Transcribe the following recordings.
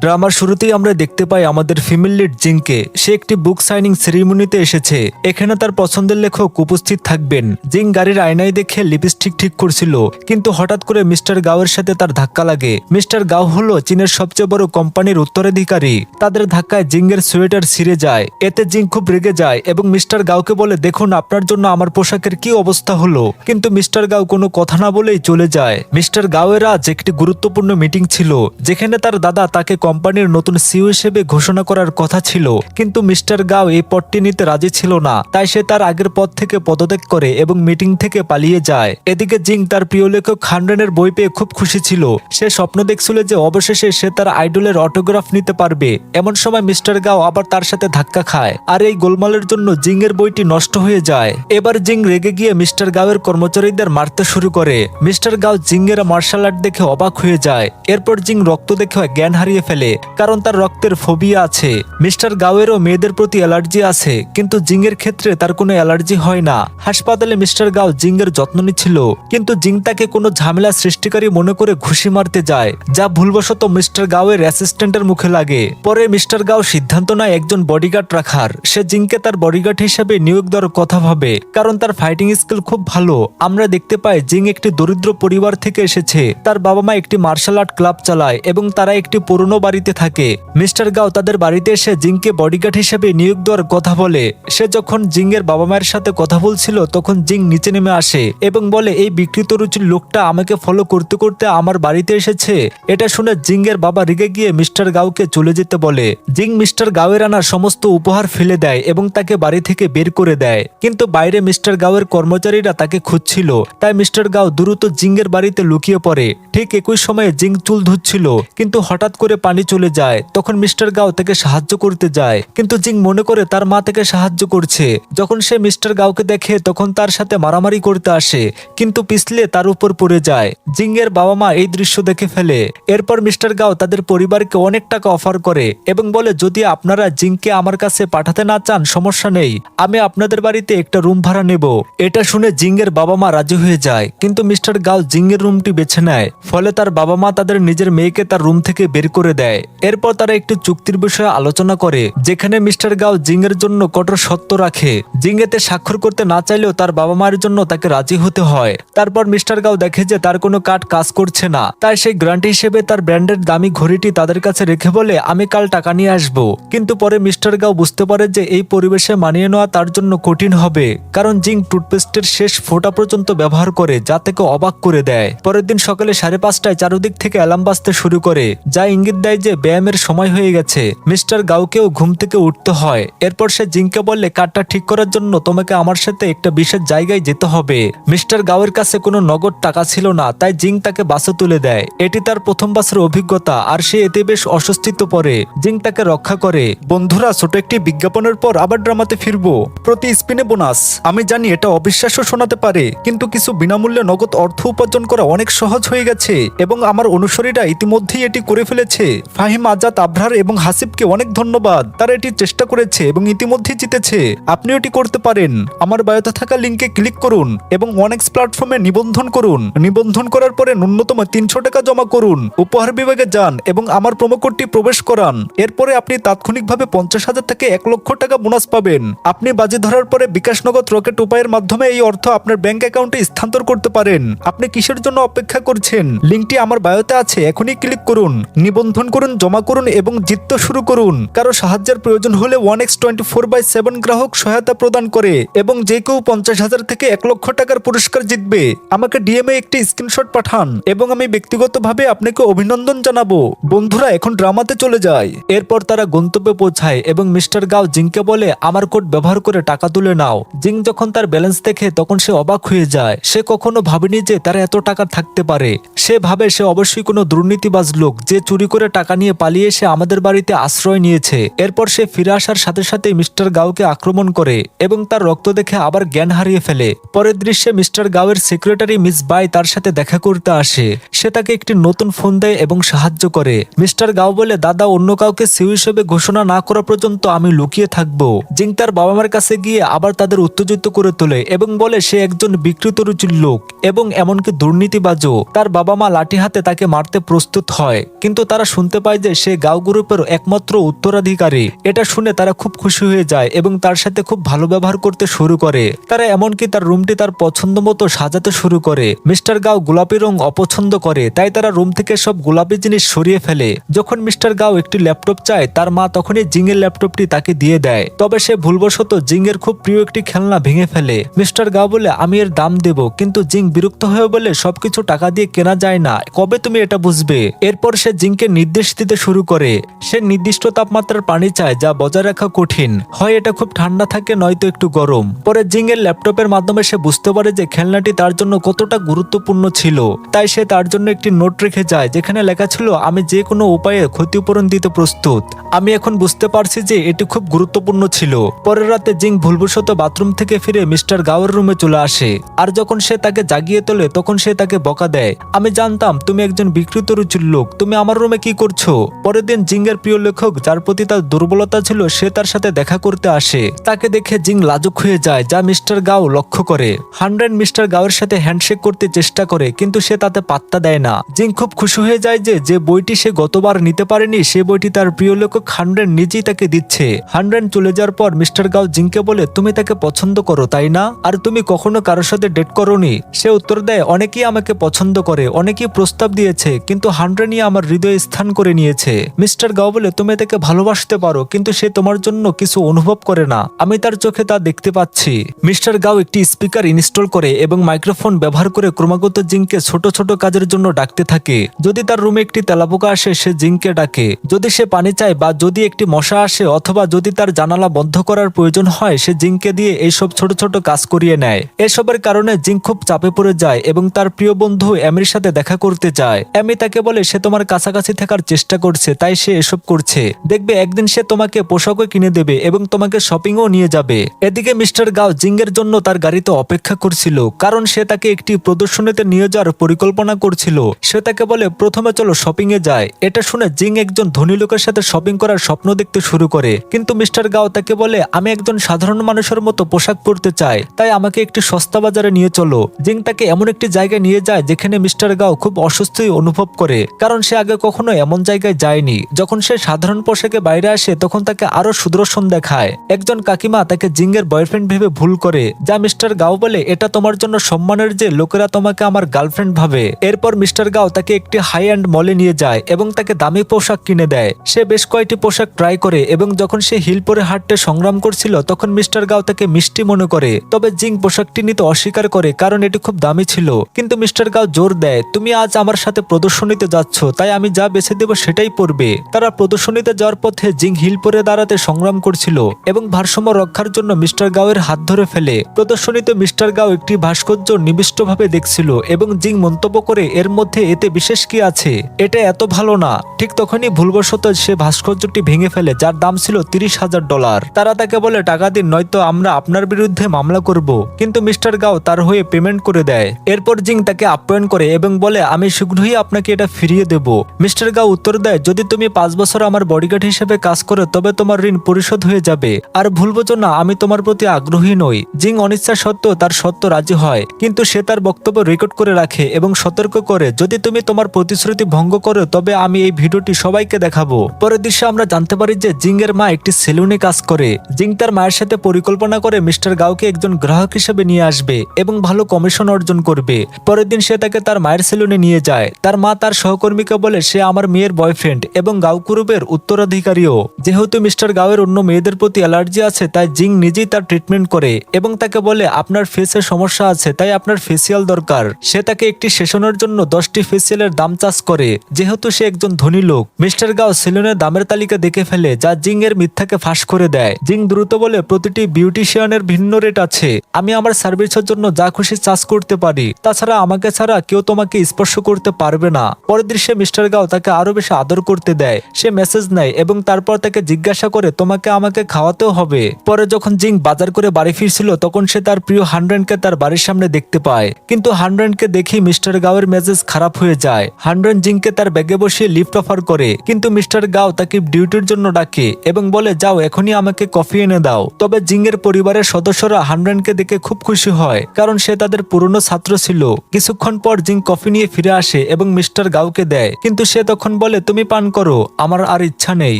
ড্রামার শুরুতেই আমরা দেখতে পাই আমাদের ফিমেল লিড জিংকে। সে একটি বুক সাইনিং সেরিমনিতে এসেছে। এখানে তার পছন্দের লেখক উপস্থিত থাকবেন। জিং গাড়ির আয়নায় দেখে লিপস্টিক ঠিক করছিল, কিন্তু হঠাৎ করে মিস্টার গাওয়ের সাথে তার ধাক্কা লাগে। মিস্টার গাও হলো চীনের সবচেয়ে বড় কোম্পানির উত্তরাধিকারী। তাদের ধাক্কায় জিংয়ের সোয়েটার ছিঁড়ে যায়। এতে জিং খুব রেগে যায় এবং মিস্টার গাওকে বলে, দেখুন আপনার জন্য আমার পোশাকের কি অবস্থা হলো। কিন্তু মিস্টার গাও কোনো কথা না বলেই চলে যায়। মিস্টার গাওয়ের আজ একটি গুরুত্বপূর্ণ মিটিং ছিল, যেখানে তার দাদা তাকে কোম্পানির নতুন সিইও হিসেবে ঘোষণা করার কথা ছিল। কিন্তু মিস্টার গাও এই পদটি নিতে রাজি ছিল না, তাই সে তার আগের পদ থেকে পদত্যাগ করে এবং মিটিং থেকে পালিয়ে যায়। এদিকে জিং তার প্রিয় লেখক খানরেনের বই পেয়ে খুব খুশি ছিল। সে স্বপ্ন দেখছিল যে অবশেষে সে তার আইডলের অটোগ্রাফ নিতে পারবে। এমন সময় মিস্টার গাও আবার তার সাথে ধাক্কা খায়, আর এই গোলমালের জন্য জিং এর বইটি নষ্ট হয়ে যায়। এবার জিং রেগে গিয়ে মিস্টার গাওয়ের কর্মচারীদের মারতে শুরু করে। মিস্টার গাও জিং এর মার্শাল আর্ট দেখে অবাক হয়ে যায়। এরপর জিং রক্ত দেখে জ্ঞান হারিয়ে ফেলে, কারণ তার রক্তের ফোবিয়া আছে। মিস্টার গাওয়েরও মেয়েদের প্রতি অ্যালার্জি আছে, কিন্তু জিং এর ক্ষেত্রে তার কোনো অ্যালার্জি হয় না। হাসপাতালে মিস্টার গাও জিং এর যত্ন নিচ্ছিল, কিন্তু জিং তাকে কোনো ঝামেলা সৃষ্টিকারী মনে করে ঘুষি মারতে যায়, যা ভুলবশত মিস্টার গাওয়ের অ্যাসিস্ট্যান্টের মুখে লাগে। পরে মিস্টার গাও সিদ্ধান্ত নেয় একজন বডিগার্ড রাখার। সে জিংকে তার বডিগার্ড হিসেবে নিয়োগ দেওয়ার কথা ভাবে, কারণ তার ফাইটিং স্কিল খুব ভালো। আমরা দেখতে পাই জিং একটি দরিদ্র পরিবার থেকে এসেছে। তার বাবা মা একটি মার্শাল আর্ট ক্লাব চালায় এবং তারা একটি পুরনো বাড়িতে থাকে। মিস্টার গাও তাদের বাড়িতে এসে জিংকে বডিগার্ড হিসেবে নিয়োগ দেওয়ার কথা বলে। সে যখন জিং এর বাবা মায়ের সাথে কথা বলছিল, তখন জিং নিচে নেমে আসে এবং বলে, এই বিকৃত রুচির লোকটা আমাকে ফলো করতে করতে আমার বাড়িতে এসেছে। এটা শুনে জিং এর বাবা রেগে গিয়ে মিস্টার গাওকে চলে যেতে বলে। জিং মিস্টার গাওয়ের আনা সমস্ত উপহার ফেলে দেয় এবং তাকে বাড়ি থেকে বের করে দেয়। কিন্তু বাইরে মিস্টার গাওয়ের কর্মচারীরা তাকে খুঁজছিল, তাই মিস্টার গাও দ্রুত জিং এর বাড়িতে লুকিয়ে পড়ে। ঠিক একই সময়ে জিং চুল ধুচ্ছিল, কিন্তু হঠাৎ করে পানি চলে যায়। তখন মিস্টার গাও তাকে সাহায্য করতে যায়, কিন্তু জিং মনে করে তার মা তাকে সাহায্য করছে। যখন সে মিস্টার গাওকে দেখে, তখন তার সাথে মারামারি করতে আসে, কিন্তু পিছলে তার উপর পড়ে যায়। জিং এর বাবা মা এই দৃশ্য দেখে ফেলে। এরপর মিস্টার গাও তাদের পরিবারকে অনেক টাকা অফার করে এবং বলে, যদি আপনারা জিংকে আমার কাছে পাঠাতে না চান সমস্যা নেই, আমি আপনাদের বাড়িতে একটা রুম ভাড়া নেব। এটা শুনে জিং এর বাবা মা রাজি হয়ে যায়, কিন্তু মিস্টার গাও জিং এর রুমটি বেছে নেয়। ফলে তার বাবা মা তাদের নিজের মেয়েকে তার রুম থেকে বের করে দেয়। এরপর তারা একটি চুক্তির বিষয়ে আলোচনা করে, যেখানে মিস্টার গাও জিং এর জন্য কঠোর শর্ত রাখে। জিং এতে স্বাক্ষর করতে না চাইলেও তার বাবা মায়ের জন্য তাকে রাজি হতে হয়। তারপর মিস্টার গাও দেখে যে তার কোনো কার্ড কাজ করছে না, তাই সেই গ্রান্ট হিসেবে তার ব্র্যান্ডের দামি ঘড়িটি তাদের কাছে রেখে বলে, আমি কাল টাকা নিয়ে আসবো। কিন্তু পরে মিস্টার গাও বুঝতে পারে যে এই পরিবেশে মানিয়ে নেওয়া তার জন্য কঠিন হবে, কারণ জিং টুথপেস্টের শেষ ফোঁটা পর্যন্ত ব্যবহার করে, যা তাকে অবাক করে দেয়। পরের দিন সকালে 5:30টায় চারদিক থেকে অ্যালার্ম বাজতে শুরু করে, যা ইঙ্গিত দেয় যে ব্যায়ামের সময় হয়ে গেছে। মিস্টার গাওকেও ঘুম থেকে উঠতে হয়। এরপর সে জিংকে বললে, কার্ডটা ঠিক করার জন্য তোমাকে আমার সাথে একটা বিশেষ জায়গায় যেতে হবে। মিস্টার গাওয়ের কাছে কোনো নগদ টাকা ছিল না, তাই জিং তাকে বাসে তুলে দেয়। এটি তার প্রথম বাসের অভিজ্ঞতা, আর সে এতে বেশ অস্বস্তিতে পড়ে। জিং তাকে রক্ষা করে। বন্ধুরা, ছোট একটি বিজ্ঞাপনের পর আবার ড্রামাতে ফিরবো। প্রতি স্পিনে বোনাস। আমি জানি এটা অবিশ্বাস্য শোনাতে পারে, কিন্তু কিছু বিনামূল্যে নগদ অর্থ উপার্জন করা অনেক সহজ হয়ে গেছে এবং আমার অনুসারীরা ইতিমধ্যেই এটি করে ফেলেছে। ফাহিম, আজাদ, আবরার এবং হাসিবকে অনেক ধন্যবাদ। তারা এটি চেষ্টা করেছে এবং ইতিমধ্যেই জিতেছে। আপনিও এটি করতে পারেন। আমার বায়োতে থাকা লিঙ্কে ক্লিক করুন এবং ওয়ানএক্স প্ল্যাটফর্মে নিবন্ধন করুন। নিবন্ধন করার পরে ন্যূনতম 300 টাকা জমা করুন। উপহার বিভাগে যান এবং আমার প্রোমো কোডটি প্রবেশ করান। এরপরে আপনি তাৎক্ষণিকভাবে 50,000 থেকে 1 লক্ষ টাকা বোনাস পাবেন। আপনি বাজি ধরার পরে বিকাশ নগদ রকেট উপায়ের মাধ্যমে এই অর্থ আপনার ব্যাংক অ্যাকাউন্টে স্থানান্তর করতে পারেন। আপনি কিসের জন্য অপেক্ষা করছেন? লিঙ্কটি আমার বায়োতে আছে, এখনই ক্লিক করুন, নিবন্ধন করুন, জমা করুন এবং জিততে শুরু করুন। কারো সাহায্যের প্রয়োজন হলে 1x 24/7 গ্রাহক সহায়তা প্রদান করে এবং যে কেউ 50,000 থেকে 1 লক্ষ টাকার পুরস্কার জিতবে। আমাকে ডিএমএ একটি স্ক্রিনশট পাঠান এবং আমি ব্যক্তিগতভাবে আপনাকে অভিনন্দন জানাবো। বন্ধুরা, এখন ড্রামাতে চলে যায়। এরপর তারা গন্তব্যে পৌঁছায় এবং মিস্টার গাও জিংকে বলে, আমার কোড ব্যবহার করে টাকা তুলে নাও। জিং যখন তার ব্যালেন্স দেখে, তখন সে অবাক হয়ে যায়। সে কখনো ভাবেনি যে তার এত টাকা থাকতে পারে। সে ভাবে সে অবশ্যই কোনো দুর্নীতিবাজ লোক, যে চুরি করে টাকা নিয়ে পালিয়ে এসে আমাদের বাড়িতে আশ্রয় নিয়েছে। এরপর সে ফিরে আসার সাথে সাথে মিস্টার গাওকে আক্রমণ করে এবং তার রক্ত দেখে আবার জ্ঞান হারিয়ে ফেলে। পরের দৃশ্যে মিস্টার গাওয়ের সেক্রেটারি মিস বাই তার সাথে দেখা করতে আসে। সে তাকে একটি নতুন ফোন দেয় এবং সাহায্য করে। মিস্টার গাও বলে, দাদা, অন্য কাউকে সিইও হিসেবে ঘোষণা না করা পর্যন্ত আমি লুকিয়ে থাকবো। জিং তার বাবা মার কাছে গিয়ে আবার তাদের উত্তেজিত করে তোলে এবং বলে সে একজন বিকৃত রুচির লোক এবং এমনকি দুর্নীতিবাজও। তার বাবা মা লাঠি হাতে তাকে মারতে প্রস্তুত হয়, কিন্তু তারা শুনতে শুনতে পায় যে সে গাও গ্রুপের একমাত্র উত্তরাধিকারী। এটা শুনে তারা খুব খুশি হয়ে যায় এবং তার সাথে খুব ভালো ব্যবহার করতে শুরু করে। তারা এমনকি তার রুমটি তার পছন্দ মতো সাজাতে শুরু করে। মিস্টার গাও গোলাপি রং অপছন্দ করে, তাই তারা রুম থেকে সব গোলাপি জিনিস সরিয়ে ফেলে। যখন মিস্টার গাও একটি ল্যাপটপ চায়, তার মা তখনই জিংয়ের ল্যাপটপটি তাকে দিয়ে দেয়। তবে সে ভুলবশত জিংয়ের খুব প্রিয় একটি খেলনা ভেঙে ফেলে। মিস্টার গাও বলে আমি এর দাম দেব, কিন্তু জিং বিরক্ত হয়ে বলে সবকিছু টাকা দিয়ে কেনা যায় না, কবে তুমি এটা বুঝবে। এরপর সে জিংকে নির্দেশ দিতে শুরু করে। সে নির্দিষ্ট তাপমাত্রার পানি চায় যা বজায় রাখা কঠিন, হয় এটা খুব ঠান্ডা থাকে নয়তো একটু গরম। পরে জিংয়ের ল্যাপটপের মাধ্যমে সে বুঝতে পারে যে খেলনাটি তার জন্য কতটা গুরুত্বপূর্ণ ছিল। তাই সে তার জন্য একটি নোট রেখে যায় যেখানে লেখা ছিল আমি যে কোনো উপায়ে ক্ষতিপূরণ দিতে প্রস্তুত। আমি এখন বুঝতে পারছি যে এটি খুব গুরুত্বপূর্ণ ছিল। পরের রাতে জিং ভুলবশত বাথরুম থেকে ফিরে মিস্টার গাওয়ের রুমে চলে আসে। আর যখন সে তাকে জাগিয়ে তোলে তখন সে তাকে বকা দেয়, আমি জানতাম তুমি একজন বিকৃত রুচির লোক, তুমি আমার রুমে কি করছো। পরের দিন জিংয়ের প্রিয় লেখক যার প্রতি তার দুর্বলতা ছিল সে তার সাথে দেখা করতে আসে। তাকে দেখে জিং লাজুক হয়ে যায়, যা মিস্টার গাও লক্ষ্য করে। হান্ড্রেড মিস্টার গাওয়ের সাথে হ্যান্ডশেক করতে চেষ্টা করে, কিন্তু সে তাতে পাত্তা দেয় না। জিং খুব খুশি হয়ে যায় যে বইটি সে গতবার নিতে পারেনি সে বইটি তার প্রিয় লেখক হান্ড্রেড নিজেই তাকে দিচ্ছে। হান্ড্রেড চলে যাওয়ার পর মিস্টার গাও জিংকে বলে তুমি তাকে পছন্দ করো তাই না, আর তুমি কখনো কারোর সাথে ডেট করোনি। সে উত্তর দেয় অনেকেই আমাকে পছন্দ করে, অনেকেই প্রস্তাব দিয়েছে, কিন্তু হান্ড্রেড নিয়ে আমার হৃদয়ে স্থান করে নিয়েছে। মিস্টার গাও বলে তুমি তাকে ভালোবাসতে পারো, কিন্তু সে তোমার জন্য কিছু অনুভব করে না, আমি তার চোখে তা দেখতে পাচ্ছি। মিস্টার গাও একটি স্পিকার ইনস্টল করে এবং মাইক্রোফোন ব্যবহার করে ক্রমাগত জিংকে ছোট ছোট কাজের জন্য ডাকতে থাকে। যদি তার রুমে একটি তেলাপোকা আসে সে জিংকে ডাকে, যদি সে পানি চায় বা যদি একটি মশা আসে অথবা যদি তার জানালা বন্ধ করার প্রয়োজন হয় সে জিংকে দিয়ে এইসব ছোট ছোট কাজ করিয়ে নেয়। এসবের কারণে জিং খুব চাপে পড়ে যায় এবং তার প্রিয় বন্ধু এমির সাথে দেখা করতে যায়। এমি তাকে বলে সে তোমার কাছাকাছি থাকার চেষ্টা করছে তাই সে এসব করছে, দেখবে একদিন সে তোমাকে পোশাকও কিনে দেবে এবং তোমাকে শপিংও নিয়ে যাবে। এদিকে মিস্টার গাও জিংয়ের জন্য তার গাড়িতে অপেক্ষা করছিল, কারণ সে তাকে একটি প্রদর্শনীতে নিয়ে যাওয়ার পরিকল্পনা করছিল। সে তাকে বলে প্রথমে চলো শপিং এ যায়। এটা শুনে জিং একজন ধনী লোকের সাথে শপিং করার স্বপ্ন দেখতে শুরু করে, কিন্তু মিস্টার গাও তাকে বলে আমি একজন সাধারণ মানুষের মতো পোশাক পরতে চাই, তাই আমাকে একটি সস্তা বাজারে নিয়ে চলো। জিং তাকে এমন একটি জায়গায় নিয়ে যায় যেখানে মিস্টার গাও খুব অস্বস্তি অনুভব করে, কারণ সে আগে কখনো এমন জায়গায় যায়নি। যখন সে সাধারণ পোশাকে বাইরে আসে তখন তাকে আরো সুদর্শন দেখায়। একজন কাকিমা তাকে জিংয়ের বয়ফ্রেন্ড ভেবে ভুল করে, যা মিস্টার গাও বলে এটা তোমার জন্য সম্মানের যে লোকেরা তোমাকে আমার গার্লফ্রেন্ড ভাবে। এরপর মিস্টার গাও তাকে একটি হাই এন্ড মলে নিয়ে যায় এবং তাকে দামি পোশাক কিনে দেয়। সে বেশ কয়েকটি পোশাক ট্রাই করে এবং যখন সে হিল পরে হাঁটতে সংগ্রাম করছিল তখন মিস্টার গাও তাকে মিষ্টি মনে করে। তবে জিং পোশাকটি নিতে অস্বীকার করে কারণ এটি খুব দামি ছিল, কিন্তু মিস্টার গাও জোর দেয় তুমি আজ আমার সাথে প্রদর্শনীতে যাচ্ছ, তাই আমি যা বেছে দেব সেটাই পরবে। তারা প্রদর্শনীতে যাওয়ার পথে জিং হিল পরে দাঁড়াতে সংগ্রাম করছিল এবং ভারসাম্য রক্ষার জন্য মিস্টার গাওয়ের হাত ধরে ফেলে। প্রদর্শনীতে মিস্টার গাও একটি ভাস্কর্য নিবিষ্টভাবে দেখছিল এবং জিং মন্তব্য করে এর মধ্যে এতে বিশেষ কি আছে, এটা এত ভালো না। ঠিক তখনই ভুলবশত সে ভাস্কর্যটি ভেঙে ফেলে যার দাম ছিল $30,000। তারা তাকে বলে টাকা দিন নয়তো আমরা আপনার বিরুদ্ধে মামলা করব, কিন্তু মিস্টার গাও তার হয়ে পেমেন্ট করে দেয়। এরপর জিং তাকে আপ্যায়ন করে এবং বলে আমি শীঘ্রই আপনাকে এটা ফিরিয়ে দেব। মিস্টার গাও উত্তর দেয় যদি তুমি 5 বছর আমার বডিগার্ড হিসেবে কাজ করো তবে তোমার ঋণ পরিশোধ হয়ে যাবে, আর ভুল বোঝো না আমি তোমার প্রতি আগ্রহী নই। জিং অনিচ্ছা সত্ত্বেও তার সত্য রাজি হয়, কিন্তু সে তার বক্তব্য রেকর্ড করে রাখে এবং সতর্ক করে যদি তুমি তোমার প্রতিশ্রুতি ভঙ্গ করো তবে আমি এই ভিডিওটি সবাইকে দেখাবো। পরের দৃশ্যে আমরা জানতে পারি যে জিং এর মা একটি সেলুনে কাজ করে। জিং তার মায়ের সাথে পরিকল্পনা করে মিস্টার গাওকে একজন গ্রাহক হিসেবে নিয়ে আসবে এবং ভালো কমিশন অর্জন করবে। পরের দিন সে তাকে তার মায়ের সেলুনে নিয়ে যায়। তার মা তার সহকর্মীকে বলে সে আমার মেয়ের বয়ফ্রেন্ড এবং গাও গ্রুপের উত্তরাধিকারীও। যেহেতু মিস্টার গাওয়ের অন্য মেয়েদের প্রতি অ্যালার্জি আছে তাই জিং নিজেই তার ট্রিটমেন্ট করে এবং তাকে বলে আপনার ফেসের সমস্যা আছে তাই আপনার ফেসিয়াল দরকার। সে তাকে একটি সেশনের জন্য 10টি ফেসিয়ালের দাম চার্জ করে, যেহেতু সে একজন ধনী লোক। মিস্টার গাও সেলুনের দামের তালিকা দেখে ফেলে যা জিং এর মিথ্যাকে ফাঁস করে দেয়। জিং দ্রুত বলে প্রতিটি বিউটিশিয়ানের ভিন্ন রেট আছে, আমি আমার সার্ভিসের জন্য যা খুশি চার্জ করতে পারি, তাছাড়া আমাকে ছাড়া কেউ তোমাকে স্পর্শ করতে পারবে না। পরের দৃশ্যে মিস্টার গাও তাকে আরো বেশি আদর করতে দেয়। সে মেসেজ নেয় এবং তারপর তাকে জিজ্ঞাসা করে তোমাকে আমাকে খাওয়াতেও হবে। পরে যখন জিং বাজার করে বাড়ি ফিরছিল তখন সে তার প্রিয় হান্ড্রেনকে তার বাড়ির সামনে দেখতে পায়, কিন্তু হান্ড্রেনকে দেখি মিস্টার গাওয়ের মেজাজ খারাপ হয়ে যায়। হান্ড্রেন জিংকে তার ব্যাগে বসিয়ে লিফট অফার করে, কিন্তু মিস্টার গাও তাকে ডিউটির জন্য ডাকে এবং বলে যাও এখনই আমাকে কফি এনে দাও। তবে জিং এর পরিবারের সদস্যরা হান্ড্রেনকে দেখে খুব খুশি হয় কারণ সে তাদের পুরনো ছাত্র ছিল। কিছুক্ষণ পর জিং কফি নিয়ে ফিরে আসে এবং মিস্টার গাওকে দেয়, কিন্তু সে তখন বলে তুমি পান করো, আমার আর ইচ্ছা নেই।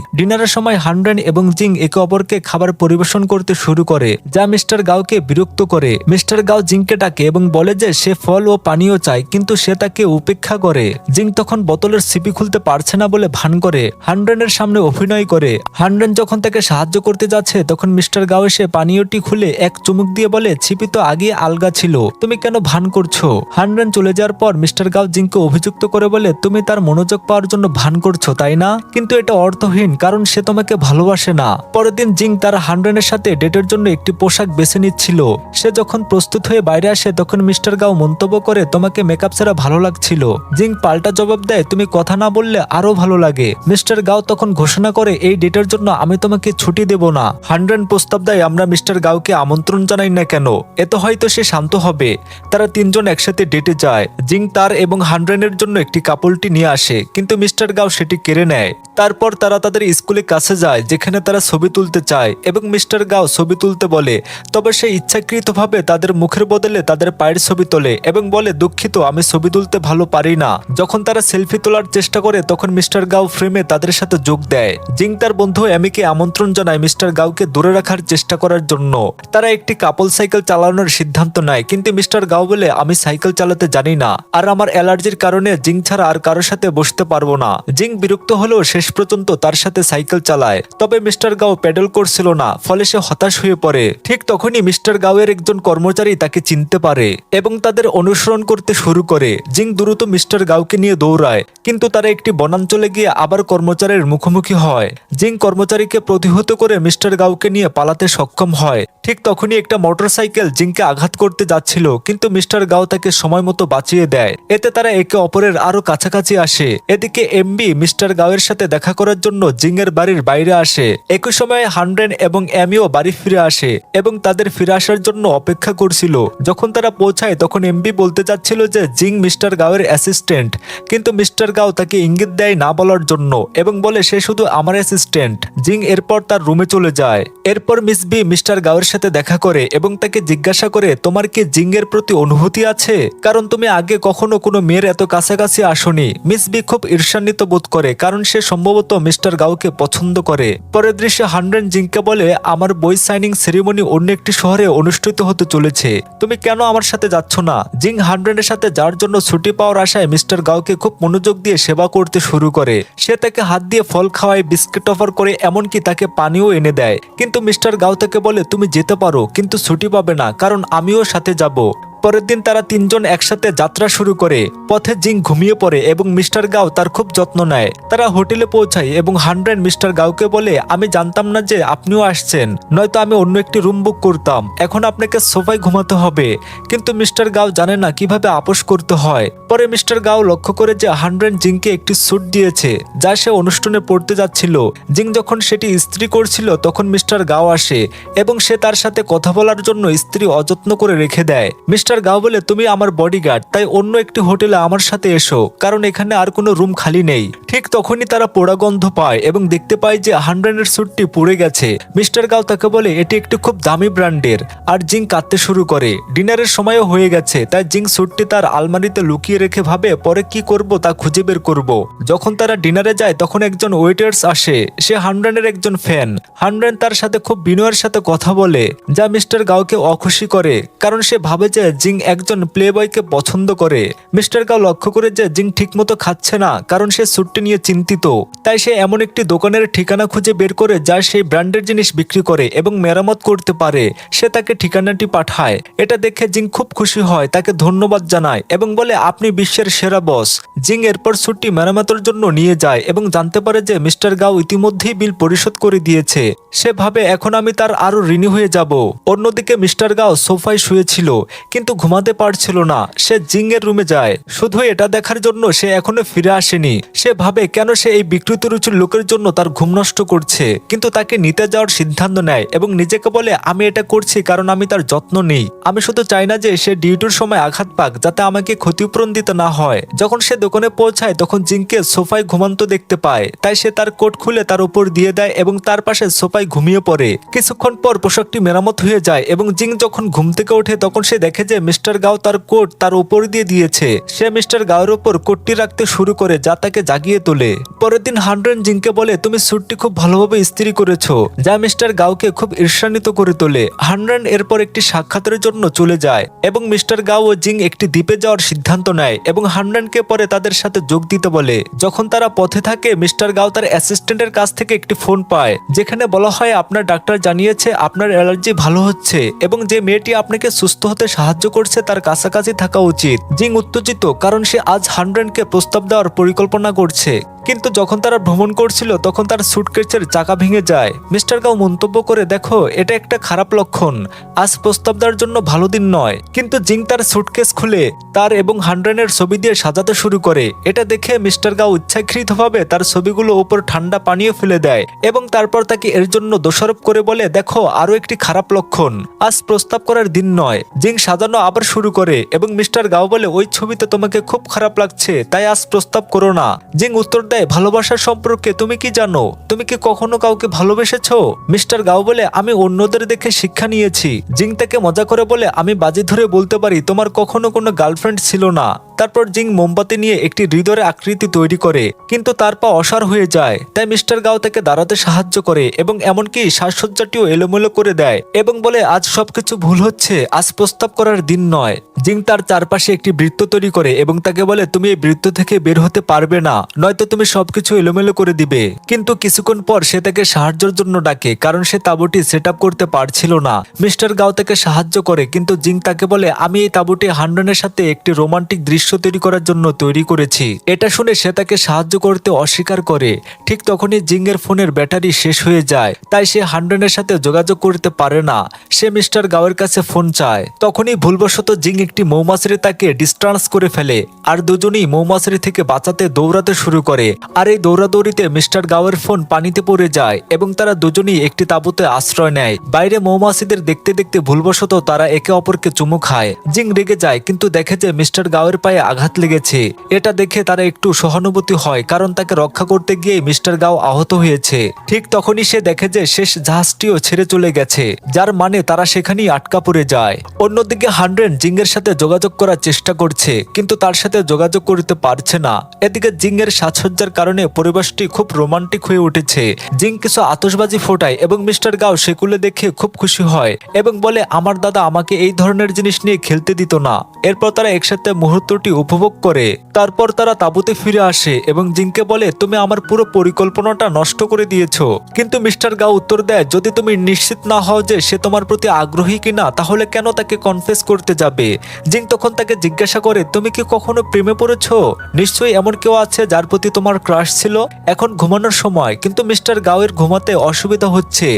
ডিনারের সময় হানড্রেন এবং জিং একে অপরকে খাবার পরিবেশন করতে শুরু করে, যা মিস্টার গাওকে বিরক্ত করে। মিস্টার গাও জিংকে ডাকে এবং বলে যে সে ফল ও পানীয় চায়, কিন্তু সে তাকে উপেক্ষা করে। জিং তখন বোতলের সিপি খুলতে পারছে না বলে ভান করে হানড্রেনের সামনে অভিনয় করে। হানড্রেন যখন তাকে সাহায্য করতে যাচ্ছে তখন মিস্টার গাও এসে পানীয়টি খুলে এক চুমুক দিয়ে বলে ছিপি তো আগে আলগা ছিল, তুমি কেন ভান করছো? হানড্রেন চলে যাওয়ার পর মিস্টার গাও জিংকে অভিযুক্ত করে বলে তুমি তার মনোযোগ পাওয়ার জন্য ভান করছো তাই না, কিন্তু এটা অর্থহীন কারণ সে তোমাকে ভালোবাসে না। পরের দিন জিং তার হানড্রেনের সাথে ডেটের জন্য একটি পোশাক বেছে নিচ্ছিল। সে যখন প্রস্তুত হয়ে বাইরে আসে তখন মিস্টার গাও মন্তব্য করে তোমাকে মেকআপ ছাড়া ভালো লাগছিল। জিং পাল্টা জবাব দেয় তুমি কথা না বললে আরো ভালো লাগে। মিস্টার গাও তখন ঘোষণা করে এই ডেটের জন্য আমি তোমাকে ছুটি দেব না। হানড্রেন প্রস্তাব দেয় আমরা মিস্টার গাওকে আমন্ত্রণ জানাই না কেন, এত হয়তো সে শান্ত হবে। তারা তিনজন একসাথে ডেটে যায়। জিং তার এবং হানড্রেনের জন্য একটি কাপড়টি নিয়ে আসে, কিন্তু মিস্টার গাও সেটি কেড়ে নেয়। তারপর তারা তাদের স্কুলের কাছে যায় যেখানে তারা ছবি তুলতে চায় এবং মিস্টার গাও ছবি তুলতে বলে, তবে সে ইচ্ছাকৃতভাবে তাদের মুখের বদলে তাদের পায়ের ছবি তোলে এবং বলে দুঃখিত আমি ছবি তুলতে ভালো পারি না। যখন তারা সেলফি তোলার চেষ্টা করে তখন মিস্টার গাও ফ্রেমে তাদের সাথে যোগ দেয়। জিং তার বন্ধু এমিকে আমন্ত্রণ জানায় মিস্টার গাওকে দূরে রাখার চেষ্টা করার জন্য। তারা একটি কাপল সাইকেল চালানোর সিদ্ধান্ত নেয়, কিন্তু মিস্টার গাও বলে আমি সাইকেল চালাতে জানি না আর আমার অ্যালার্জির কারণে জিং ছাড়া আর কারোর সাথে বসতে পারবো না। জিং বিরক্ত হলেও শেষ পর্যন্ত তার সাথে সাইকেল চালায়, তবে মিস্টার গাও প্যাডেল করছিল না, ফলে সে হতাশ হয়ে পড়ে। ঠিক তখনই মিস্টার গাওয়ের একজন কর্মচারী তাকে চিনতে পারে এবং তাদের অনুসরণ করতে শুরু করে। জিং দ্রুত মিস্টার গাওকে নিয়ে দৌড়ায়, কিন্তু তারা একটি বনাঞ্চলে গিয়ে আবার কর্মচারীর মুখোমুখি হয়। জিং কর্মচারীকে প্রতিহত করে মিস্টার গাওকে নিয়ে পালাতে সক্ষম হয়। ঠিক তখনই একটা মোটরসাইকেল জিংকে আঘাত করতে যাচ্ছিল, কিন্তু মিস্টার গাও তাকে সময় মতো বাঁচিয়ে দেয়। এতে তারা একে অপরের আরো কাছাকাছি আসে। এদিকে এমবি মিস্টার গাওয়ের সাথে দেখা করার জন্য জিং এর বাড়ির বাইরে আসে। একই সময়ে হানড্রেন এবং এমিও বাড়ি ফিরে আসে এবং তাদের ফিরে আসার জন্য অপেক্ষা করছিল। যখন তারা পৌঁছায় তখন এমবি বলতে চাচ্ছিল যে জিং মিস্টার গাওয়ের অ্যাসিস্ট্যান্ট, কিন্তু মিস্টার গাও তাকে ইঙ্গিত দেয় না বলার জন্য এবং বলে সে শুধু আমার অ্যাসিস্ট্যান্ট। জিং এরপর তার রুমে চলে যায়। এরপর মিস বি মিস্টার গাওয়ের সাথে দেখা করে এবং তাকে জিজ্ঞাসা করে তোমার কি জিং এর প্রতি অনুভূতি আছে, কারণ তুমি আগে কখনো কোনো মেয়ের এত কাছাকাছি আসনি। মিস বি খুব ঈর্ষান্বিত বোধ করে কারণ সে সম্ভবত মিস্টার গাওকে পছন্দ করে। পরের দৃশ্যে হানড্রেন জিংকে বলে আমার বই সাইনিং সেরিমনি অন্য একটি শহরে অনুষ্ঠিত হতে চলেছে, তুমি কেন আমার সাথে যাচ্ছ না? জিং হানড্রেনের সাথে যার জন্য ছুটি পাওয়ার আশায় মিস্টার গাওকে খুব মনোযোগ দিয়ে সেবা করতে শুরু করে। সে তাকে হাত দিয়ে ফল খাওয়ায়, বিস্কিট অফার করে, এমনকি তাকে পানিও এনে দেয়। কিন্তু মিস্টার গাও তাকে বলে তুমি যেতে পারো, কিন্তু ছুটি পাবে না কারণ আমিও সাথে যাব। পরের দিন তারা তিনজন একসাথে যাত্রা শুরু করে। পথে জিং ঘুমিয়ে পড়ে এবং মিস্টার গাও তার খুব যত্ন নেয়। তারা হোটেলে পৌঁছায় এবং হানড্রেন মিস্টার গাওকে বলে আমি জানতাম না যে আপনিও আসছেন, নয়তো আমি অন্য একটি রুম বুক করতাম। এখন আপনাকে সোফায় ঘুমাতে হবে। কিন্তু মিস্টার গাও জানে না কিভাবে আপোষ করতে হয়। পরে মিস্টার গাও লক্ষ্য করে যে হানড্রেন জিংকে একটি স্যুট দিয়েছে যা সে অনুষ্ঠানে পড়তে যাচ্ছিল। জিং যখন সেটি ইস্ত্রি করছিল তখন মিস্টার গাও আসে এবং সে তার সাথে কথা বলার জন্য ইস্ত্রি অযত্ন করে রেখে দেয়। মিস্টার গাও বলে তুমি আমার বডিগার্ড, তাই অন্য একটি হোটেলে আমার সাথে এসো, কারণ এখানে আর কোনো রুম খালি নেই। ঠিক তখনই তারা পোড়া গন্ধ পায় এবং দেখতে পায় যে হানড্রেনের স্যুটটি পুড়ে গেছে। মিস্টার গাও তাকে বলে এটি একটি খুব দামি ব্র্যান্ডের, আর জিং কাঁদতে শুরু করে। ডিনারের সময়ও হয়ে গেছে, তাই জিং স্যুটটি তার আলমারিতে লুকিয়ে রেখে ভাবে পরে কি করব তা খুঁজে বের করব। যখন তারা ডিনারে যায় তখন একজন ওয়েটার্স আসে, সে হানড্রেনের একজন ফ্যান। হানড্রেন তার সাথে খুব বিনয়ের সাথে কথা বলে, যা মিস্টার গাওকে অখুশি করে কারণ সে ভাবে যে জিং একজন প্লে বয়কে পছন্দ করে। মিস্টার গাও লক্ষ্য করে যে জিং ঠিকমতো খাচ্ছে না কারণ সে স্যুটটি নিয়ে চিন্তিত। তাই সে এমন একটি দোকানের ঠিকানা খুঁজে বের করে যা সেই ব্র্যান্ডের জিনিস বিক্রি করে এবং মেরামত করতে পারে। সে তাকে ঠিকানাটি পাঠায়। এটা দেখে জিং খুব খুশি হয়, তাকে ধন্যবাদ জানায় এবং বলে আপনি বিশ্বের সেরা বস। জিং এরপর স্যুটটি মেরামতের জন্য নিয়ে যায় এবং জানতে পারে যে মিস্টার গাও ইতিমধ্যেই বিল পরিশোধ করে দিয়েছে। সে ভাবে এখন আমি তার আরো ঋণী হয়ে যাব। অন্যদিকে মিস্টার গাও সোফায় শুয়েছিল কিন্তু ঘুমাতে পারছিল না। সে জিং এর রুমে যায় শুধু এটা দেখার জন্য সে এখনো ফিরে আসেনি। সে ভাবে কেন সে এই বিকৃত রুচির লোকের জন্য তার ঘুম নষ্ট করছে, কিন্তু তাকে নিতে যাওয়ার সিদ্ধান্ত নেয় এবং নিজেকে বলে আমি এটা করছি কারণ আমি তার যত্ন নেই। আমি শুধু চাই না যে সে ডিউটির সময় আঘাত পাক, যাতে আমাকে ক্ষতিপূরণ দিতে না হয়। যখন সে দোকানে পৌঁছায় তখন জিংকে সোফায় ঘুমান্ত দেখতে পায়, তাই সে তার কোট খুলে তার উপর দিয়ে দেয় এবং তার পাশে সোফায় ঘুমিয়ে পড়ে। কিছুক্ষণ পর পোশাকটি মেরামত হয়ে যায় এবং জিং যখন ঘুম থেকে ওঠে তখন সে দেখে যে যে মিস্টার গাও তার কোট তার উপর দিয়ে দিয়েছে। সে মিস্টার গাওয়ের উপর কোটটি রাখতে শুরু করে, যা তাকে জাগিয়ে তোলে। পরের দিন হান্ড্রেন জিংকে বলে তুমি স্যুটটি খুব ভালোভাবে ইস্ত্রি করেছো, যা মিস্টার গাওকে খুব ঈর্ষান্বিত করে তোলে। হান্ড্রেন এরপর একটি সাক্ষাতের জন্য চলে যায় এবং মিস্টার গাও ও জিং একটি দ্বীপে যাওয়ার সিদ্ধান্ত নেয় এবং হান্ড্রেনকে পরে তাদের সাথে যোগ দিতে বলে। যখন তারা পথে থাকে, মিস্টার গাও তার অ্যাসিস্ট্যান্টের কাছ থেকে একটি ফোন পায়, যেখানে বলা হয় আপনার ডাক্তার জানিয়েছে আপনার অ্যালার্জি ভালো হচ্ছে এবং যে মেয়েটি আপনাকে সুস্থ হতে সাহায্য করছে তার কাছাকাছি থাকা উচিত। জিং উত্তেজিত, কারণ সে আজ হান্ড্রেনকে প্রস্তাব দেওয়ার পরিকল্পনা করছে। কিন্তু যখন তারা ভ্রমণ করছিল তখন তার সুটকেসের চাকা ভেঙে যায়। মিস্টার গাও মন্তব্য করে, দেখো এটা একটা খারাপ লক্ষণ, আজ প্রস্তাব দেওয়ার জন্য ভালো দিন নয়। কিন্তু জিং তার সুটকেস খুলে তার এবং হান্ড্রেনের ছবি দিয়ে সাজাতে শুরু করে। এটা দেখে মিস্টার গাও ইচ্ছাকৃতভাবে তার ছবিগুলো উপর ঠান্ডা পানীয় ফেলে দেয় এবং তারপর তাকে এর জন্য দোষারোপ করে বলে, দেখো আরো একটি খারাপ লক্ষণ, আজ প্রস্তাব করার দিন নয়। জিং সাজানো আবার শুরু করে এবং মিস্টার গাও বলে, ওই ছবিতে তোমাকে খুব খারাপ লাগছে, তাই আজ প্রস্তাব করো না। জিং উত্তর দেয়, ভালোবাসার সম্পর্কে তুমি কি জানো? তুমি কি কখনো কাউকে ভালোবেসেছো? মিস্টার গাও বলে, আমি অন্যদের দেখে শিক্ষা নিয়েছি। জিং তাকে মজা করে বলে, আমি বাজি ধরে বলতে পারি তোমার কখনো কোনো গার্লফ্রেন্ড ছিল না। তারপর জিং মোমবাতি নিয়ে একটি হৃদয়ের আকৃতি তৈরি করে, কিন্তু তার পা অসাড় হয়ে যায়। তাই মিস্টার গাও তাকে দাঁড়াতে সাহায্য করে এবং এমনকি সাজসজ্জাটিও এলোমেলো করে দেয় এবং বলে, আজ সবকিছু ভুল হচ্ছে, আজ প্রস্তাব করার দিন নয়। জিং তার চারপাশে একটি বৃত্ত তৈরি করে এবং তাকে বলে, তুমি এই বৃত্ত থেকে বের হতে পারবে না, নয়তো তুমি সবকিছু এলোমেলো করে দিবে। কিন্তু কিছুক্ষণ পর সে তাকে সাহায্যের জন্য ডাকে, কারণ সে তাঁবুটি সেট আপ করতে পারছিল না। মিস্টার গাও তাকে সাহায্য করে, কিন্তু জিং তাকে বলে, আমি এই তাঁবুটি হান্ড্রেনের সাথে একটি রোমান্টিক দৃশ্য তৈরি করার জন্য তৈরি করেছি। এটা শুনে সে তাকে সাহায্য করতে অস্বীকার করে। ঠিক তখনই জিং এর ফোনের ব্যাটারি শেষ হয়ে যায়, তাই সে হান্ড্রেনের সাথে যোগাযোগ করতে পারে না। সে মিস্টার গাওয়ের কাছে ফোন চায়। তখনই ভুলবশত জিং একটি মৌমাছিরে তাকে ডিস্ট্রান্স করে ফেলে, আর দুজনেই মৌমাছিরি থেকে বাঁচাতে দৌড়াতে শুরু করে। আর এই দৌড়াদৌড়িতে মিস্টার গাওয়ের ফোন পানিতে পড়ে যায় এবং তারা দুজনেই একটি তাঁবুতে আশ্রয় নেয়। বাইরে মৌমাছিদের দেখতে দেখতে ভুলবশত তারা একে অপরকে চুমু খায়। জিং রেগে যায়, কিন্তু দেখে যে মিস্টার গাওয়ের পায়ে আঘাত লেগেছে। এটা দেখে তারা একটু সহানুভূতি হয়, কারণ তাকে রক্ষা করতে গিয়ে মিস্টার গাও আহত হয়েছে। ঠিক তখনই সে দেখে যে শেষ জাহাজটিও ছেড়ে চলে গেছে, যার মানে তারা সেখানেই আটকা পড়ে যায়। অন্যদিকে হান্ড্রেন জিং এর সাথে যোগাযোগ করার চেষ্টা করছে, কিন্তু তার সাথে যোগাযোগ করতে পারছে না। এদিকে জিং এর সাজসজ্জার কারণে পরিবেশটি খুব রোমান্টিক হয়ে উঠেছে। জিং কিছু আতশবাজি ফোটায় এবং মিস্টার গাও সেগুলো দেখে খুব খুশি হয় এবং বলে, আমার দাদা আমাকে এই ধরনের জিনিস নিয়ে খেলতে দিত না। এরপর তারা একসাথে মুহূর্তটি উপভোগ করে। তারপর তারা তাঁবুতে ফিরে আসে এবং জিংকে বলে, তুমি আমার পুরো পরিকল্পনাটা নষ্ট করে দিয়েছো। কিন্তু মিস্টার গাও উত্তর দেয়, যদি তুমি নিশ্চিত না হও যে সে তোমার প্রতি আগ্রহী কিনা, তাহলে কেন তাকে কনফেস করতে যাবে? জিং তখন তাকে জিজ্ঞাসা করে, তুমি কি কখনো প্রেমে পড়েছো? নিশ্চয়ই এমন কেউ আছে যার প্রতি তোমার ক্রাশ ছিল। এখন ঘুমানোর সময়, কিন্তু মিস্টার গাওয়ের ঘুমাতে অসুবিধা হচ্ছে।